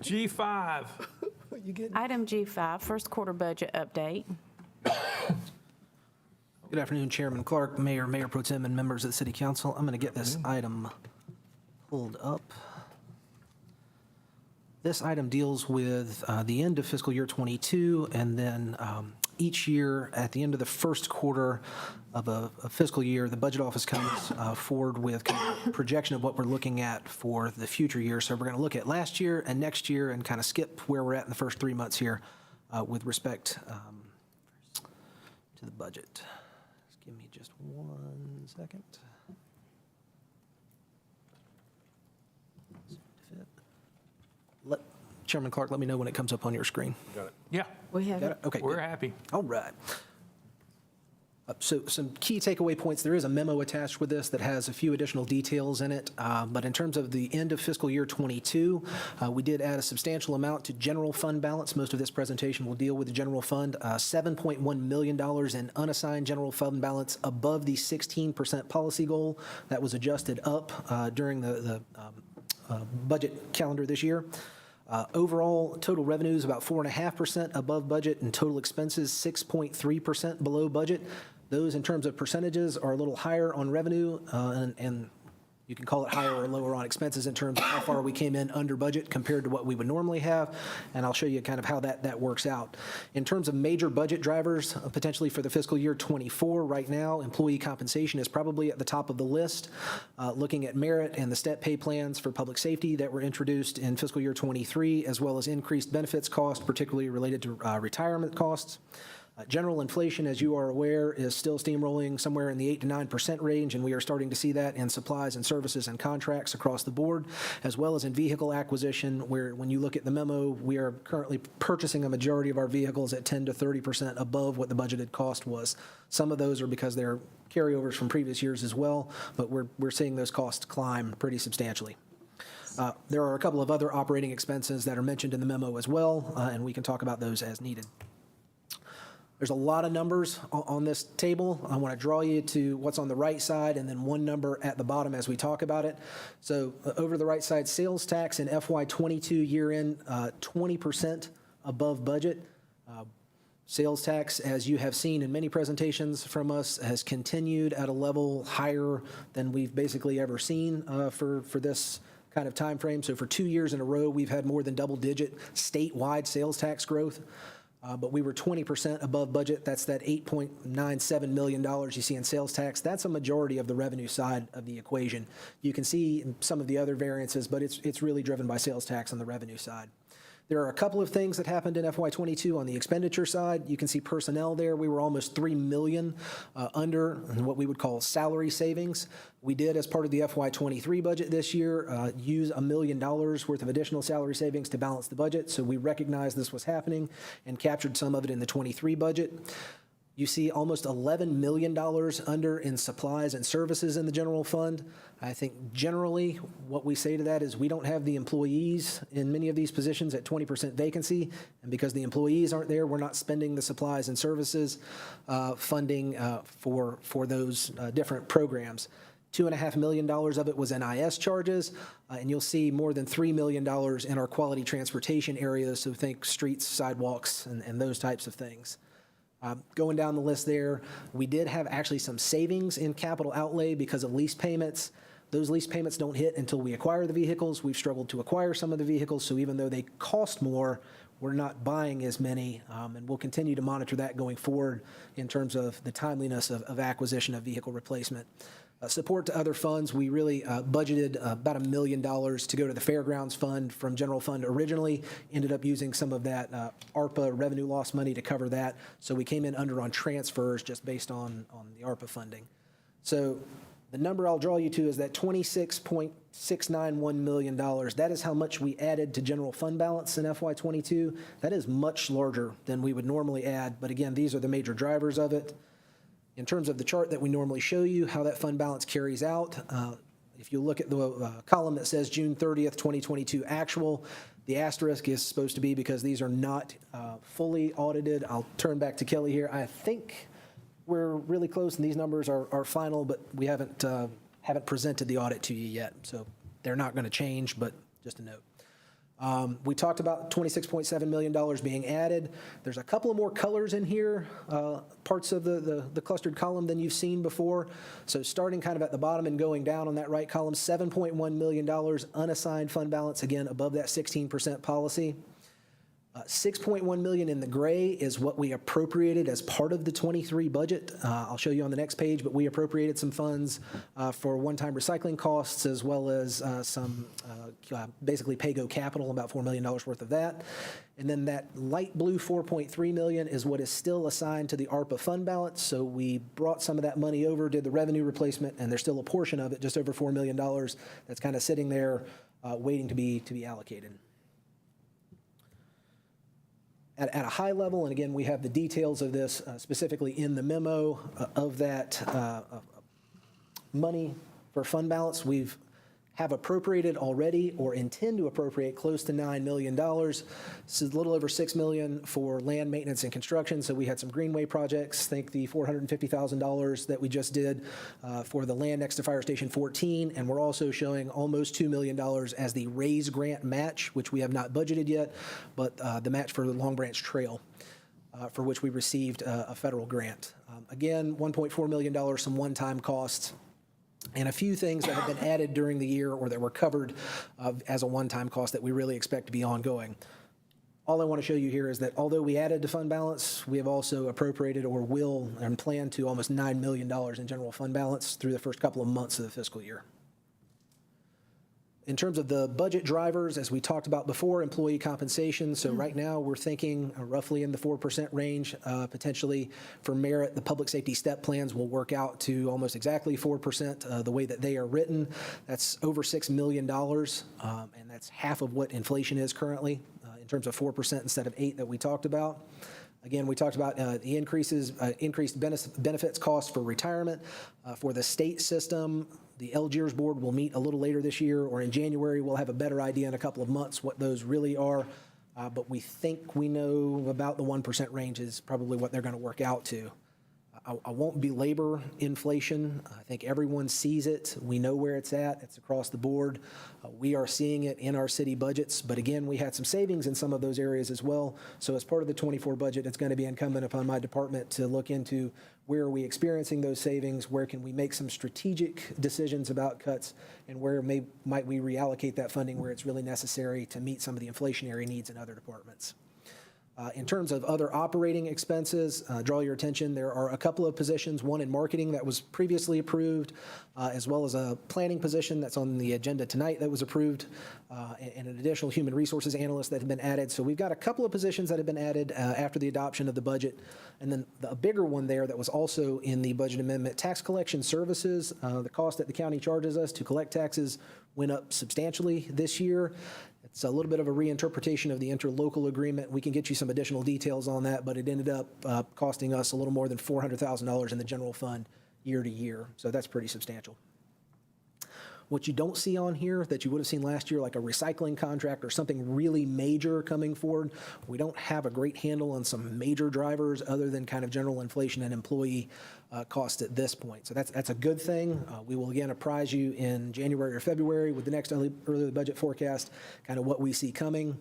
G5. Item G5, first quarter budget update. Good afternoon, Chairman Clark, Mayor, Mayor Pro Tem, and members of the City Council. I'm going to get this item pulled up. This item deals with the end of fiscal year 22, and then each year at the end of the first quarter of a fiscal year, the Budget Office comes forward with kind of projection of what we're looking at for the future year. So we're going to look at last year and next year and kind of skip where we're at in the first 3 months here with respect to the budget. Just give me just 1 second. Chairman Clark, let me know when it comes up on your screen. Got it. Yeah. We have Got it? Okay. We're good. happy. All right. So some key takeaway points. There is a memo attached with this that has a few additional details in it. But in terms of the end of fiscal year 22, we did add a substantial amount to general fund balance. Most of this presentation will deal with the general fund. $7.1 million in unassigned general fund balance above the 16% policy goal that was adjusted up during the budget calendar this year. Overall, total revenues about 4.5% above budget, and total expenses 6.3% below budget. Those, in terms of percentages, are a little higher on revenue, and you can call it higher or lower on expenses in terms of how far we came in under budget compared to what we would normally have, and I'll show you kind of how that works out. In terms of major budget drivers, potentially for the fiscal year 24, right now, employee compensation is probably at the top of the list. Looking at merit and the step pay plans for public safety that were introduced in fiscal year 23, as well as increased benefits costs, particularly related to retirement costs. General inflation, as you are aware, is still steamrolling somewhere in the 8 to 9% range, and we are starting to see that in supplies and services and contracts across the board, as well as in vehicle acquisition, where when you look at the memo, we are currently purchasing a majority of our vehicles at 10 to 30% above what the budgeted cost was. Some of those are because they're carryovers from previous years as well, but we're seeing those costs climb pretty substantially. There are a couple of other operating expenses that are mentioned in the memo as well, and we can talk about those as needed. There's a lot of numbers on this table. I want to draw you to what's on the right side and then one number at the bottom as we talk about it. So over the right side, sales tax in FY22 year end, 20% above budget. Sales tax, as you have seen in many presentations from us, has continued at a level higher than we've basically ever seen for this kind of time frame. So for 2 years in a row, we've had more than double-digit statewide sales tax growth. But we were 20% above budget. That's that $8.97 million you see in sales tax. That's a majority of the revenue side of the equation. You can see some of the other variances, but it's really driven by sales tax on the revenue side. There are a couple of things that happened in FY22 on the expenditure side. You can see personnel there. We were almost $3 million under what we would call salary savings. We did, as part of the FY23 budget this year, use $1 million worth of additional salary savings to balance the budget. So we recognized this was happening and captured some of it in the 23 budget. You see almost $11 million under in supplies and services in the general fund. I think generally what we say to that is we don't have the employees in many of these positions at 20% vacancy, and because the employees aren't there, we're not spending the supplies and services funding for those different programs. $2.5 million of it was NIS charges, and you'll see more than $3 million in our quality transportation areas, so think streets, sidewalks, and those types of things. Going down the list there, we did have actually some savings in capital outlay because of lease payments. Those lease payments don't hit until we acquire the vehicles. We've struggled to acquire some of the vehicles, so even though they cost more, we're not buying as many, and we'll continue to monitor that going forward in terms of the timeliness of acquisition of vehicle replacement. Support to other funds, we really budgeted about $1 million to go to the Fairgrounds Fund from General Fund originally, ended up using some of that ARPA revenue loss money to cover that, so we came in under on transfers just based on the ARPA funding. So the number I'll draw you to is that $26.691 million. That is how much we added to general fund balance in FY22. That is much larger than we would normally add, but again, these are the major drivers of it. In terms of the chart that we normally show you, how that fund balance carries out, if you look at the column that says June 30th, 2022 actual, the asterisk is supposed to be because these are not fully audited. I'll turn back to Kelly here. I think we're really close and these numbers are final, but we haven't presented the audit to you yet. So they're not going to change, but just a note. We talked about $26.7 million being added. There's a couple of more colors in here, parts of the clustered column than you've seen before. So starting kind of at the bottom and going down on that right column, $7.1 million unassigned fund balance, again, above that 16% policy. $6.1 million in the gray is what we appropriated as part of the 23 budget. I'll show you on the next page, but we appropriated some funds for one-time recycling costs as well as some basically pay-go capital, about $4 million worth of that. And then that light blue $4.3 million is what is still assigned to the ARPA fund balance. So we brought some of that money over, did the revenue replacement, and there's still a portion of it, just over $4 million, that's kind of sitting there waiting to be allocated. At a high level, and again, we have the details of this specifically in the memo of that money for fund balance. We've have appropriated already or intend to appropriate close to $9 million. This is a little over $6 million for land maintenance and construction. So we had some greenway projects. Think the $450,000 that we just did for the land next to Fire Station 14. And we're also showing almost $2 million as the RAISE grant match, which we have not budgeted yet, but the match for the Long Branch Trail, for which we received a federal grant. Again, $1.4 million, some one-time costs, and a few things that have been added during the year or that were covered as a one-time cost that we really expect to be ongoing. All I want to show you here is that although we added to fund balance, we have also appropriated or will and plan to almost $9 million in general fund balance through the first couple of months of the fiscal year. In terms of the budget drivers, as we talked about before, employee compensation. So right now we're thinking roughly in the 4% range. Potentially for merit, the public safety step plans will work out to almost exactly 4% the way that they are written. That's over $6 million, and that's half of what inflation is currently in terms of 4% instead of 8% that we talked about. Again, we talked about the increased benefits costs for retirement. For the state system, the LGERS board will meet a little later this year, or in January. We'll have a better idea in a couple of months what those really are. But we think we know about the 1% range is probably what they're going to work out to. I won't belabor inflation. I think everyone sees it. We know where it's at. It's across the board. We are seeing it in our city budgets. But again, we had some savings in some of those areas as well. So as part of the 24 budget, it's going to be incumbent upon my department to look into where are we experiencing those savings, where can we make some strategic decisions about cuts, and where might we reallocate that funding where it's really necessary to meet some of the inflationary needs in other departments. In terms of other operating expenses, draw your attention, there are a couple of positions, one in marketing that was previously approved, as well as a planning position that's on the agenda tonight that was approved, and an additional human resources analyst that have been added. So we've got a couple of positions that have been added after the adoption of the budget. And then a bigger one there that was also in the budget amendment, tax collection services. The cost that the county charges us to collect taxes went up substantially this year. It's a little bit of a reinterpretation of the interlocal agreement. We can get you some additional details on that, but it ended up costing us a little more than $400,000 in the general fund year to year. So that's pretty substantial. What you don't see on here that you would have seen last year, like a recycling contract or something really major coming forward, we don't have a great handle on some major drivers other than kind of general inflation and employee cost at this point. So that's a good thing. We will again apprise you in January or February with the next early budget forecast, kind of what we see coming.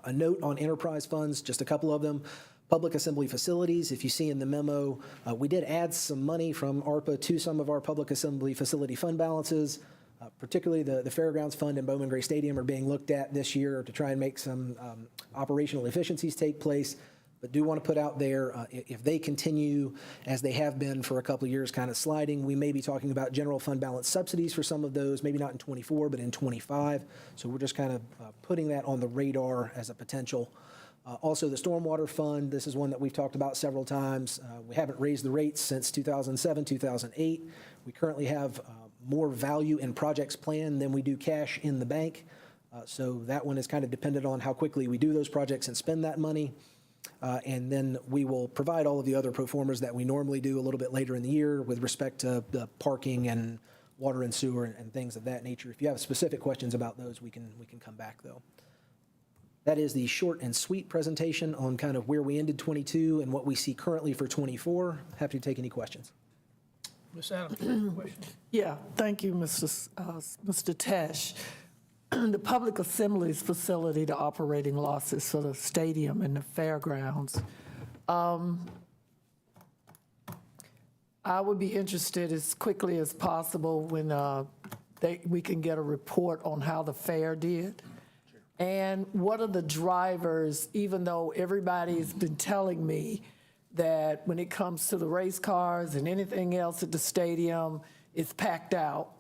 A note on enterprise funds, just a couple of them. Public assembly facilities, if you see in the memo, we did add some money from ARPA to some of our public assembly facility fund balances, particularly the Fairgrounds Fund and Bowman Gray Stadium are being looked at this year to try and make some operational efficiencies take place. But do want to put out there, if they continue as they have been for a couple of years kind of sliding, we may be talking about general fund balance subsidies for some of those, maybe not in 24, but in 25. So we're just kind of putting that on the radar as a potential. Also, the Stormwater Fund, this is one that we've talked about several times. We haven't raised the rates since 2007, 2008. We currently have more value in projects planned than we do cash in the bank. So that one is kind of dependent on how quickly we do those projects and spend that money. And then we will provide all of the other pro formas that we normally do a little bit later in the year with respect to the parking and water and sewer and things of that nature. If you have specific questions about those, we can come back, though. That is the short and sweet presentation on kind of where we ended 22 and what we see currently for 24. Happy to take any questions. Ms. Adams, question? Yeah, thank you, Mr. Tesh. The public assemblies facility, the operating losses for the stadium and the fairgrounds. I would be interested as quickly as possible when we can get a report on how the fair did. And what are the drivers, even though everybody's been telling me that when it comes to the race cars and anything else at the stadium, it's packed out.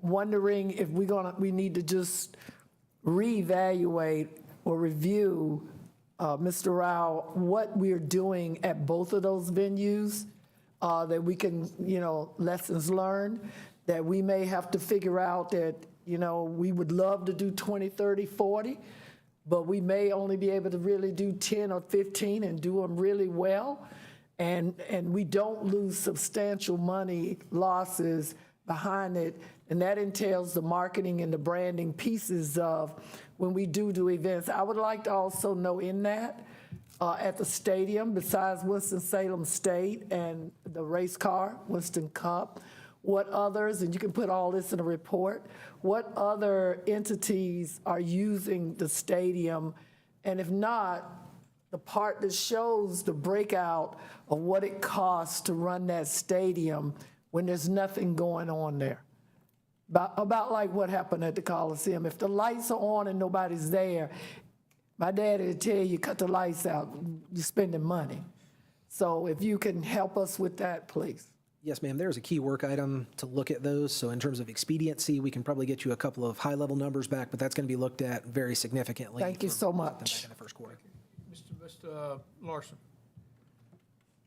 Wondering if we need to just reevaluate or review, Mr. Rao, what we're doing at both of those venues, that we can, lessons learned, that we may have to figure out that, we would love to do 20, 30, 40, but we may only be able to really do 10 or 15 and do them really well. And we don't lose substantial money losses behind it. And that entails the marketing and the branding pieces of when we do events. I would like to also know in that, at the stadium, besides Winston-Salem State and the race car, Winston Cup, what others, and you can put all this in a report, what other entities are using the stadium? And if not, the part that shows the breakout of what it costs to run that stadium when there's nothing going on there. About like what happened at the Coliseum. If the lights are on and nobody's there, my daddy would tell you, cut the lights out, you're spending money. So if you can help us with that, please. Yes, ma'am. There's a key work item to look at those. So in terms of expediency, we can probably get you a couple of high-level numbers back, but that's going to be looked at very significantly. Thank you so much. In the first quarter. Mr. Larson.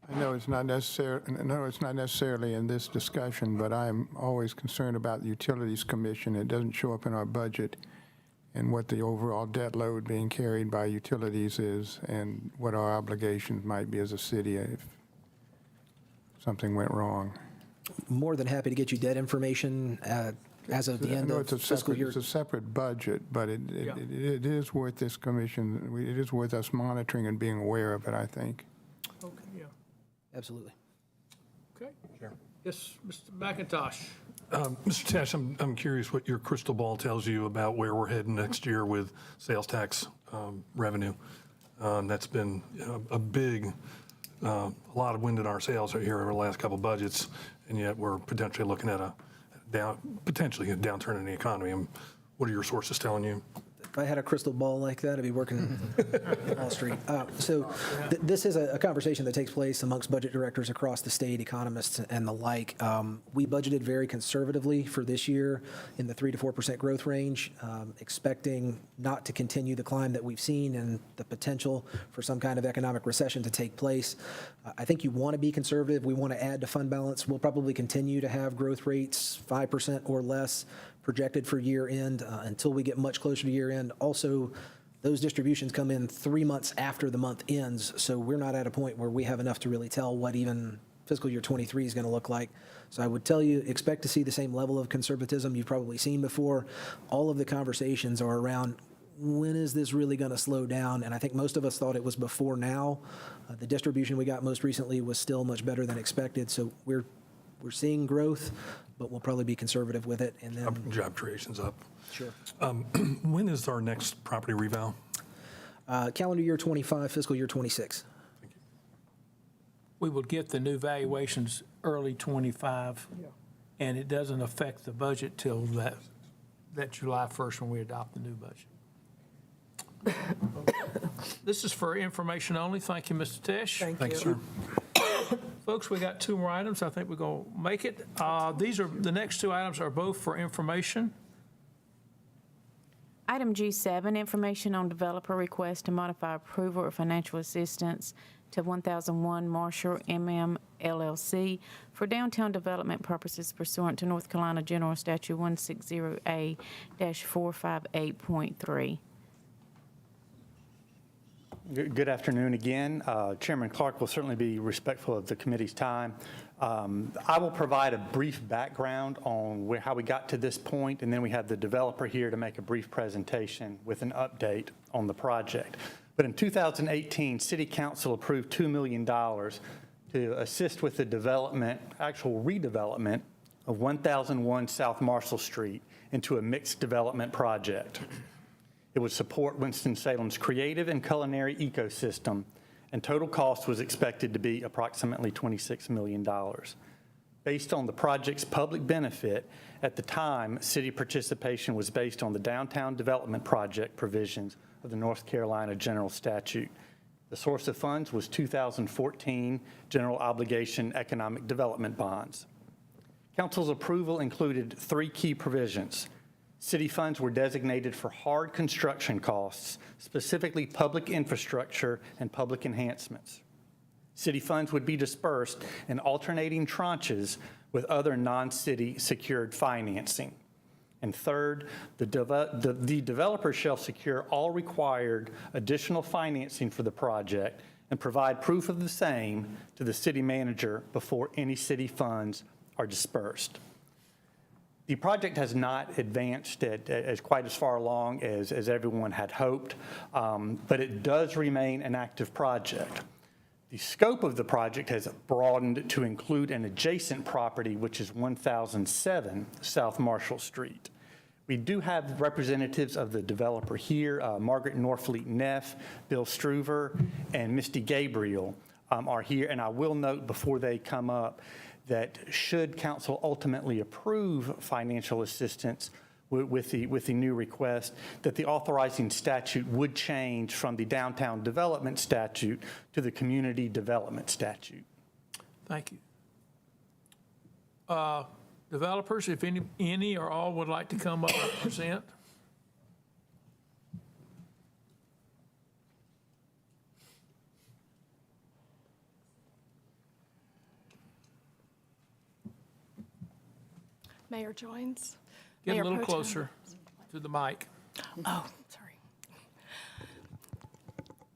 I know it's not necessarily in this discussion, but I'm always concerned about the Utilities Commission. It doesn't show up in our budget and what the overall debt load being carried by utilities is and what our obligations might be as a city if something went wrong. More than happy to get you debt information as of the end of fiscal year. It's a separate budget, but it is worth this commission, it is worth us monitoring and being aware of it, I think. Okay, yeah. Absolutely. Okay. Sure. Yes, Mr. McIntosh. Mr. Tesh, I'm curious what your crystal ball tells you about where we're heading next year with sales tax revenue. That's been a big, a lot of wind in our sails right here over the last couple of budgets, and yet we're potentially looking at potentially a downturn in the economy. And what are your sources telling you? If I had a crystal ball like that, I'd be working on Wall Street. This is a conversation that takes place amongst budget directors across the state, economists and the like. We budgeted very conservatively for this year in the 3 to 4% growth range, expecting not to continue the climb that we've seen and the potential for some kind of economic recession to take place. I think you want to be conservative. We want to add to fund balance. We'll probably continue to have growth rates 5% or less projected for year end until we get much closer to year end. Also, those distributions come in 3 months after the month ends, so we're not at a point where we have enough to really tell what even fiscal year 23 is going to look like. So I would tell you, expect to see the same level of conservatism you've probably seen before. All of the conversations are around, when is this really going to slow down? And I think most of us thought it was before now. The distribution we got most recently was still much better than expected, so we're seeing growth, but we'll probably be conservative with it. And then Job creation's up. Sure. When is our next property reval? Calendar year 25, fiscal year 26. We will get the new valuations early 25, and it doesn't affect the budget till that July 1st when we adopt the new budget. This is for information only. Thank you, Mr. Tesh. Thank you. Sir. Folks, we got 2 more items. I think we're going to make it. The next 2 items are both for information. Item G7, information on developer request to modify approval of financial assistance to 1001 Marshall MM LLC for downtown development purposes pursuant to North Carolina General Statute 160A-458.3. Good afternoon again. Chairman Clark will certainly be respectful of the committee's time. I will provide a brief background on how we got to this point, and then we have the developer here to make a brief presentation with an update on the project. But in 2018, City Council approved $2 million to assist with the development, actual redevelopment of 1001 South Marshall Street into a mixed development project. It would support Winston-Salem's creative and culinary ecosystem, and total cost was expected to be approximately $26 million. Based on the project's public benefit, at the time, city participation was based on the downtown development project provisions of the North Carolina General Statute. The source of funds was 2014 General Obligation Economic Development Bonds. Council's approval included 3 key provisions. City funds were designated for hard construction costs, specifically public infrastructure and public enhancements. City funds would be dispersed in alternating tranches with other non-city secured financing. And third, the developer shall secure all required additional financing for the project and provide proof of the same to the city manager before any city funds are dispersed. The project has not advanced as quite as far along as everyone had hoped, but it does remain an active project. The scope of the project has broadened to include an adjacent property, which is 1007 South Marshall Street. We do have representatives of the developer here. Margaret Norfleet Neff, Bill Struver, and Misty Gabriel are here. And I will note before they come up that should council ultimately approve financial assistance with the new request, that the authorizing statute would change from the downtown development statute to the community development statute. Thank you. Developers, if any or all would like to come up and present. Mayor Joines. Get Mayor a little Pro Tem. closer to the mic. Oh, sorry.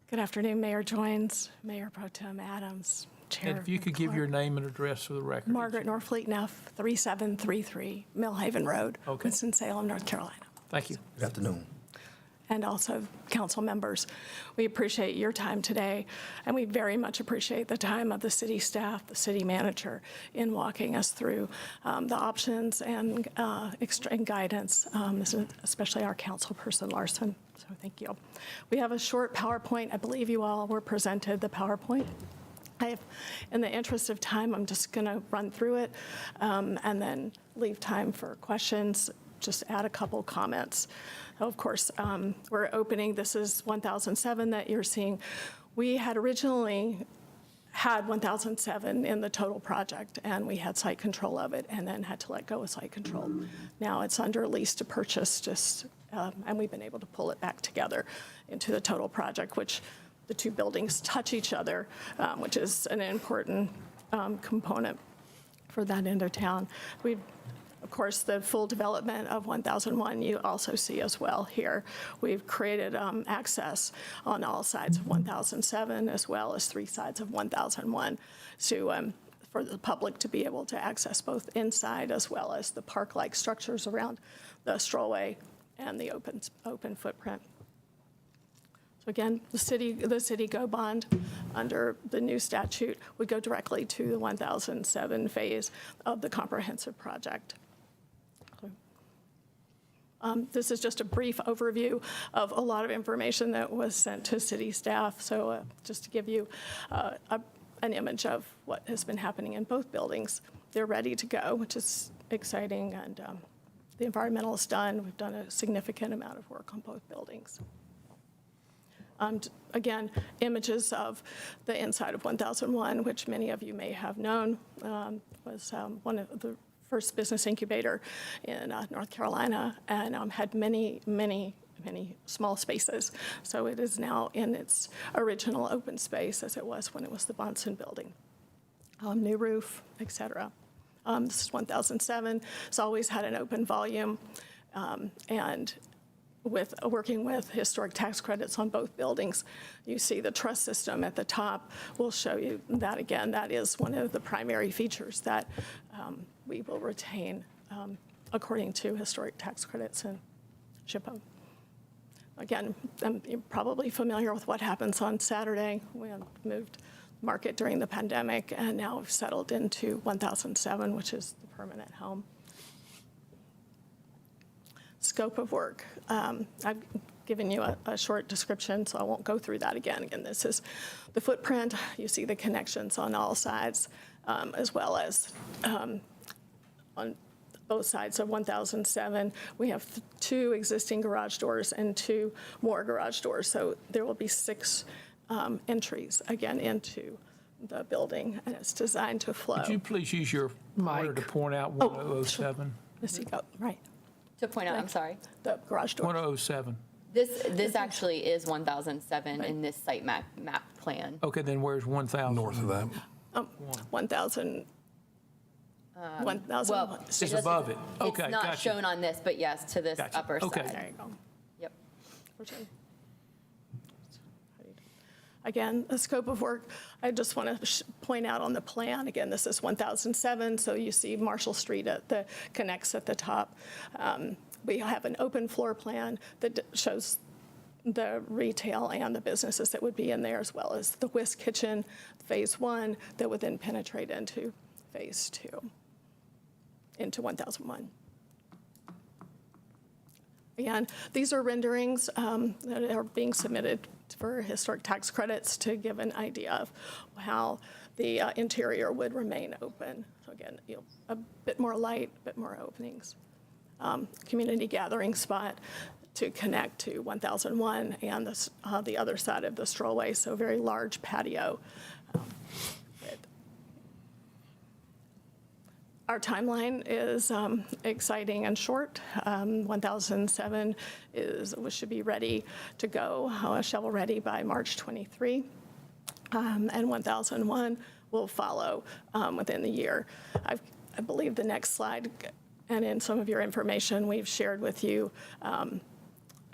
Good afternoon, Mayor Joines, Mayor Pro Tem Adams, Chair. And if you could give your name and address for the record. Margaret Norfleet Neff, 3733 Millhaven Road, Winston-Salem, North Carolina. Thank you. Good afternoon. And also council members. We appreciate your time today, and we very much appreciate the time of the city staff, the city manager, in walking us through the options and guidance, especially our councilperson, Larson. So thank you. We have a short PowerPoint. I believe you all were presented the PowerPoint. In the interest of time, I'm just going to run through it and then leave time for questions. Just add a couple comments. Of course, we're opening, this is 1007 that you're seeing. We had originally had 1007 in the total project, and we had site control of it and then had to let go of site control. Now it's under lease to purchase, and we've been able to pull it back together into the total project, which the 2 buildings touch each other, which is an important component for that end of town. Of course, the full development of 1001 you also see as well here. We've created access on all sides of 1007 as well as 3 sides of 1001 to for the public to be able to access both inside as well as the park-like structures around the strollway and the open footprint. So again, the city go bond under the new statute would go directly to the 1007 phase of the comprehensive project. This is just a brief overview of a lot of information that was sent to city staff. So just to give you an image of what has been happening in both buildings. They're ready to go, which is exciting, and the environmental is done. We've done a significant amount of work on both buildings. Again, images of the inside of 1001, which many of you may have known, was one of the first business incubator in North Carolina, and had many small spaces. So it is now in its original open space as it was when it was the Bonson building. New roof, et cetera. This is 1007. It's always had an open volume, and with working with historic tax credits on both buildings, you see the truss system at the top. We'll show you that again. That is one of the primary features that we will retain according to historic tax credits and SHPO. Again, you're probably familiar with what happens on Saturday. We moved market during the pandemic, and now we've settled into 1007, which is the permanent home. Scope of work. I've given you a short description, so I won't go through that again. Again, this is the footprint. You see the connections on all sides, as well as on both sides of 1007. We have 2 existing garage doors and 2 more garage doors, so there will be 6 entries, again, into the building, and it's designed to flow. Could you please use your pointer to point out 1007? Let's see, right. To point out, I'm sorry. The garage door. 1007. This actually is 1007 in this site map plan. Okay, then where's 1000? North of that. 1000. 1000. Well, it's above it. Okay, it's not gotcha. shown on this, but yes, to this upper Okay. side. There you go. Yep. Again, the scope of work, I just want to point out on the plan, again, this is 1007, so you see Marshall Street connects at the top. We have an open floor plan that shows the retail and the businesses that would be in there, as well as the Whisk Kitchen, phase 1, that would then penetrate into phase 2, into 1001. Again, these are renderings that are being submitted for historic tax credits to give an idea of how the interior would remain open. So again, a bit more light, a bit more openings. Community gathering spot to connect to 1001 and the other side of the strollway, so very large patio. Our timeline is exciting and short. 1007 should be ready to go, shovel ready by March 23. And 1001 will follow within the year. I believe the next slide, and in some of your information, we've shared with you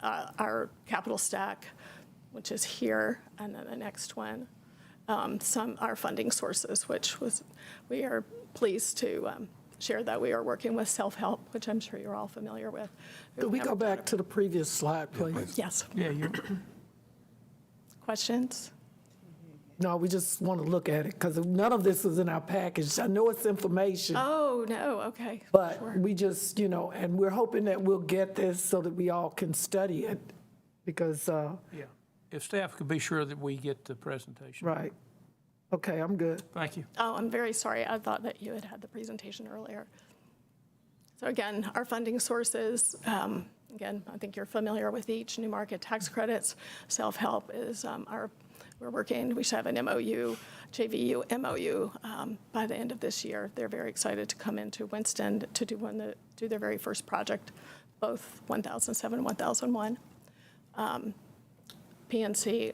our capital stack, which is here, and then the next one. Our funding sources, we are pleased to share that we are working with self-help, which I'm sure you're all familiar with. Could we go back to the previous slide, please? Yes. Yeah, Questions? No, we just want to look at it, because none of this is in our package. I know it's information. Oh, no, okay. But Sure. we just, and we're hoping that we'll get this so that we all can study it, because. Yeah, if staff could be sure that we get the presentation. Right. Okay, I'm good. Thank you. Oh, I'm very sorry. I thought that you had the presentation earlier. So again, our funding sources, again, I think you're familiar with each. New market tax credits, self-help is we should have an MOU, JVU MOU by the end of this year. They're very excited to come into Winston to do their very first project, both 1007 and 1001. PNC,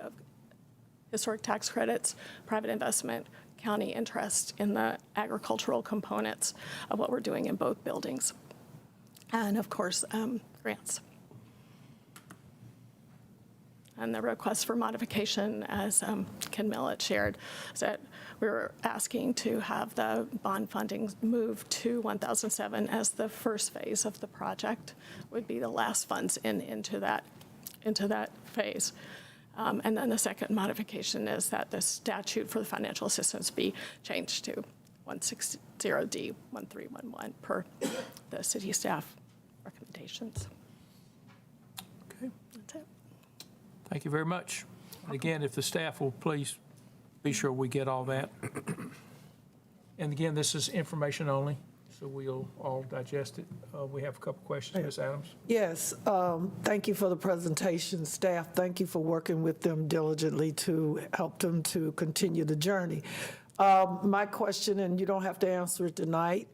historic tax credits, private investment, county interest in the agricultural components of what we're doing in both buildings. and of course, grants. And the request for modification, as Ken Millett shared, is that we were asking to have the bond funding move to 1007 as the first phase of the project would be the last funds into that phase. And then the second modification is that the statute for the financial assistance be changed to 160D1311 per the city staff recommendations. Okay. That's it. Thank you very much. And again, if the staff will please be sure we get all that. And again, this is information only, so we'll all digest it. We have a couple questions, Ms. Adams. Yes, thank you for the presentation, staff. Thank you for working with them diligently to help them to continue the journey. My question, and you don't have to answer it tonight,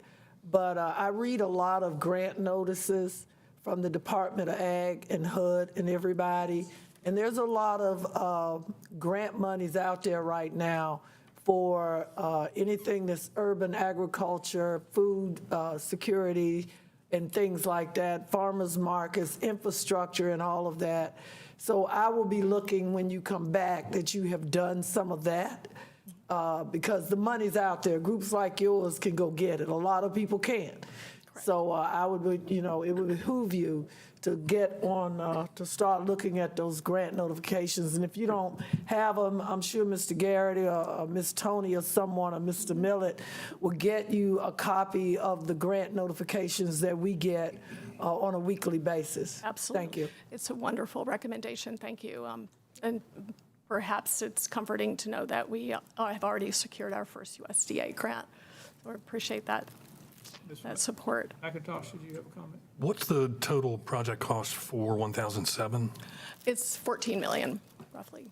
but I read a lot of grant notices from the Department of Ag and HUD and everybody, and there's a lot of grant monies out there right now for anything that's urban agriculture, food security, and things like that, farmers markets, infrastructure, and all of that. So I will be looking when you come back that you have done some of that because the money's out there. Groups like yours can go get it. A lot of people can't. So I would, it would behoove you to get on, to start looking at those grant notifications. And if you don't have them, I'm sure Mr. Garrity or Ms. Tony or someone or Mr. Millett will get you a copy of the grant notifications that we get on a weekly basis. Absolutely. Thank you. It's a wonderful recommendation. Thank you. And perhaps it's comforting to know that we have already secured our first USDA grant. So we appreciate that support. Akatosh, did you have a comment? What's the total project cost for 1007? It's $14 million, roughly.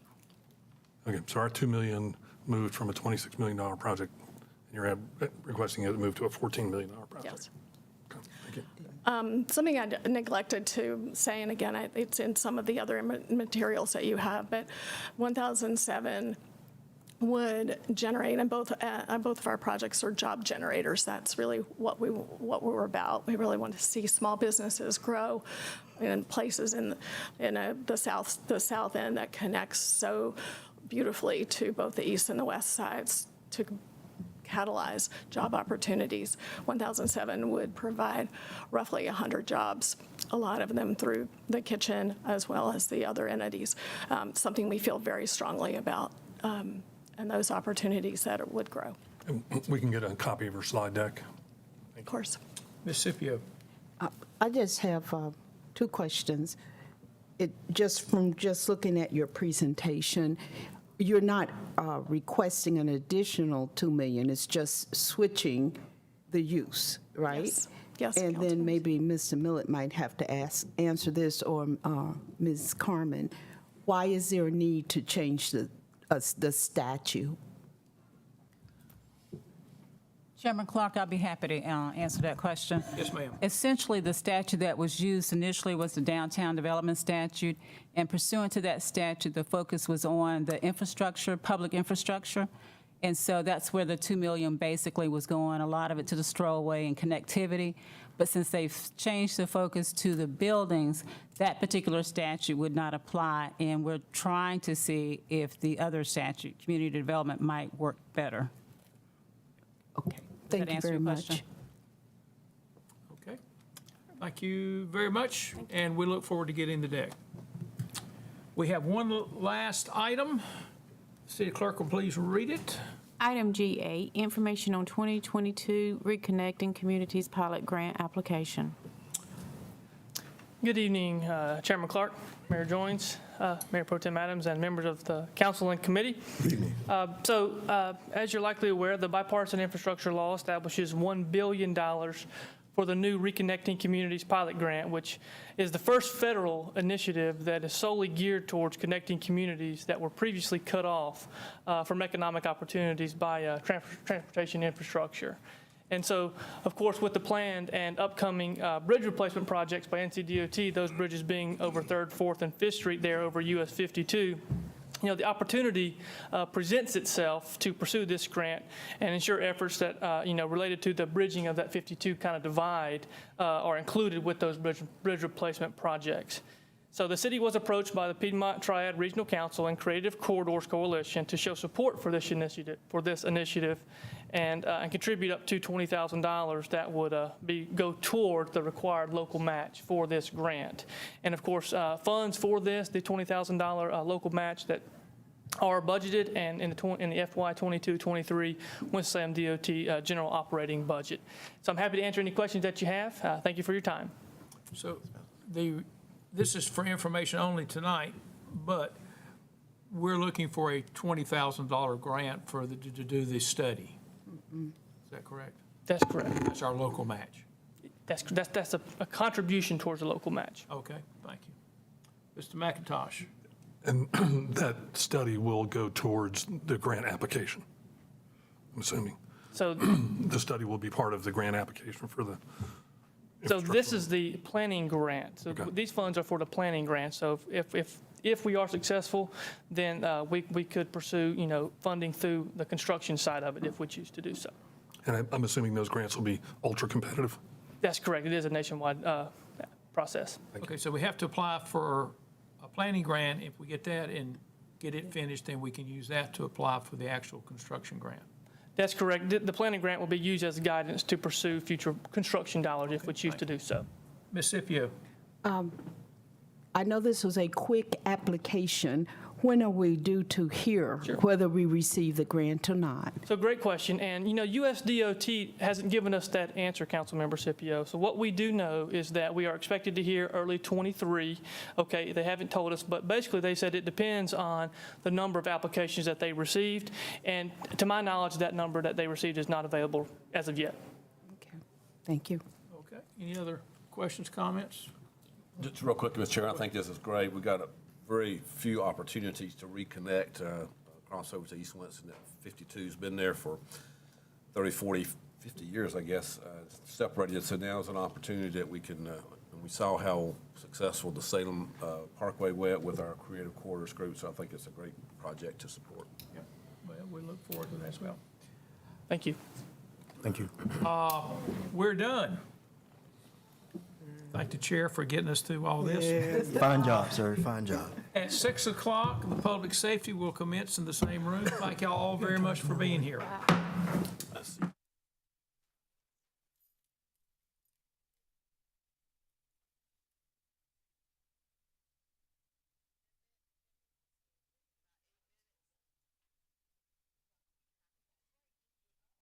Okay, so our $2 million moved from a $26 million project, and you're requesting it to move to a $14 million project? Yes. Okay, thank you. Something I neglected to say, and again, it's in some of the other materials that you have, but 1007 would generate, and both of our projects are job generators. That's really what we're about. We really want to see small businesses grow in places in the south end that connects so beautifully to both the east and the west sides to catalyze job opportunities. 1007 would provide roughly 100 jobs, a lot of them through the kitchen as well as the other entities, something we feel very strongly about. And those opportunities that it would grow. We can get a copy of your slide deck. Of course. Ms. Scipio. I just have two questions. Just looking at your presentation, you're not requesting an additional $2 million. It's just switching the use, right? Yes. Yes. And then maybe Mr. Millett might have to answer this, or Ms. Carmen. Why is there a need to change the statute? Chairman Clark, I'll be happy to answer that question. Yes, ma'am. Essentially, the statute that was used initially was the Downtown Development Statute, and pursuant to that statute, the focus was on the infrastructure, public infrastructure, and so that's where the $2 million basically was going, a lot of it to the strollway and connectivity. But since they've changed the focus to the buildings, that particular statute would not apply, and we're trying to see if the other statute, community development, might work better. Okay, thank you very much. Okay. Thank you very much, and we look forward to getting the deck. We have one last item. City Clerk will please read it. Item G8, information on 2022 Reconnecting Communities Pilot Grant application. Good evening, Chairman Clark, Mayor Joines, Mayor Pro Tem Adams, and members of the council and committee. Good evening. As you're likely aware, the bipartisan infrastructure law establishes $1 billion for the new Reconnecting Communities Pilot Grant, which is the first federal initiative that is solely geared towards connecting communities that were previously cut off from economic opportunities by transportation infrastructure. And so, of course, with the planned and upcoming bridge replacement projects by NCDOT, those bridges being over 3rd, 4th, and 5th Street there over US 52, the opportunity presents itself to pursue this grant and ensure efforts that, related to the bridging of that 52 kind of divide are included with those bridge replacement projects. So the city was approached by the Piedmont Triad Regional Council and Creative Corridors Coalition to show support for this initiative, and contribute up to $20,000 that would go toward the required local match for this grant. And of course, funds for this, the $20,000 local match that are budgeted and in the FY 22-23 Winston-Salem DOT general operating budget. So I'm happy to answer any questions that you have. Thank you for your time. So this is for information only tonight, but we're looking for a $20,000 grant to do this study. Is that correct? That's correct. That's our local match. That's a contribution towards the local match. Okay, thank you. Mr. McIntosh. And that study will go towards the grant application, I'm assuming. So the study will be part of the grant application for the. So this is the planning grant. So these funds are for the planning grant. So if we are successful, then we could pursue, funding through the construction side of it if we choose to do so. And I'm assuming those grants will be ultra competitive? That's correct. It is a nationwide process. Okay, so we have to apply for a planning grant. If we get that and get it finished, then we can use that to apply for the actual construction grant. That's correct. The planning grant will be used as guidance to pursue future construction dollars if we choose to do so. Ms. Scipio. I know this was a quick application. When are we due to hear whether we receive the grant or not? So great question. And, USDOT hasn't given us that answer, Councilmember Scipio. So what we do know is that we are expected to hear early 23. Okay, they haven't told us, but basically they said it depends on the number of applications that they received. And to my knowledge, that number that they received is not available as of yet. Okay, thank you. Okay, any other questions, comments? Just real quick, Mr. Chair, I think this is great. We got a very few opportunities to reconnect, cross over to East Winston. 52's been there for 30, 40, 50 years, I guess, separated. So now is an opportunity that we can, and we saw how successful the Salem Parkway went with our Creative Corridors group. So I think it's a great project to support. Yeah, well, we look forward to that as well. Thank you. Thank you. We're done. Thank the chair for getting us through all this. Fine job, sir. Fine job. At 6 o'clock, the public safety will commence in the same room. Thank y'all all very much for being here.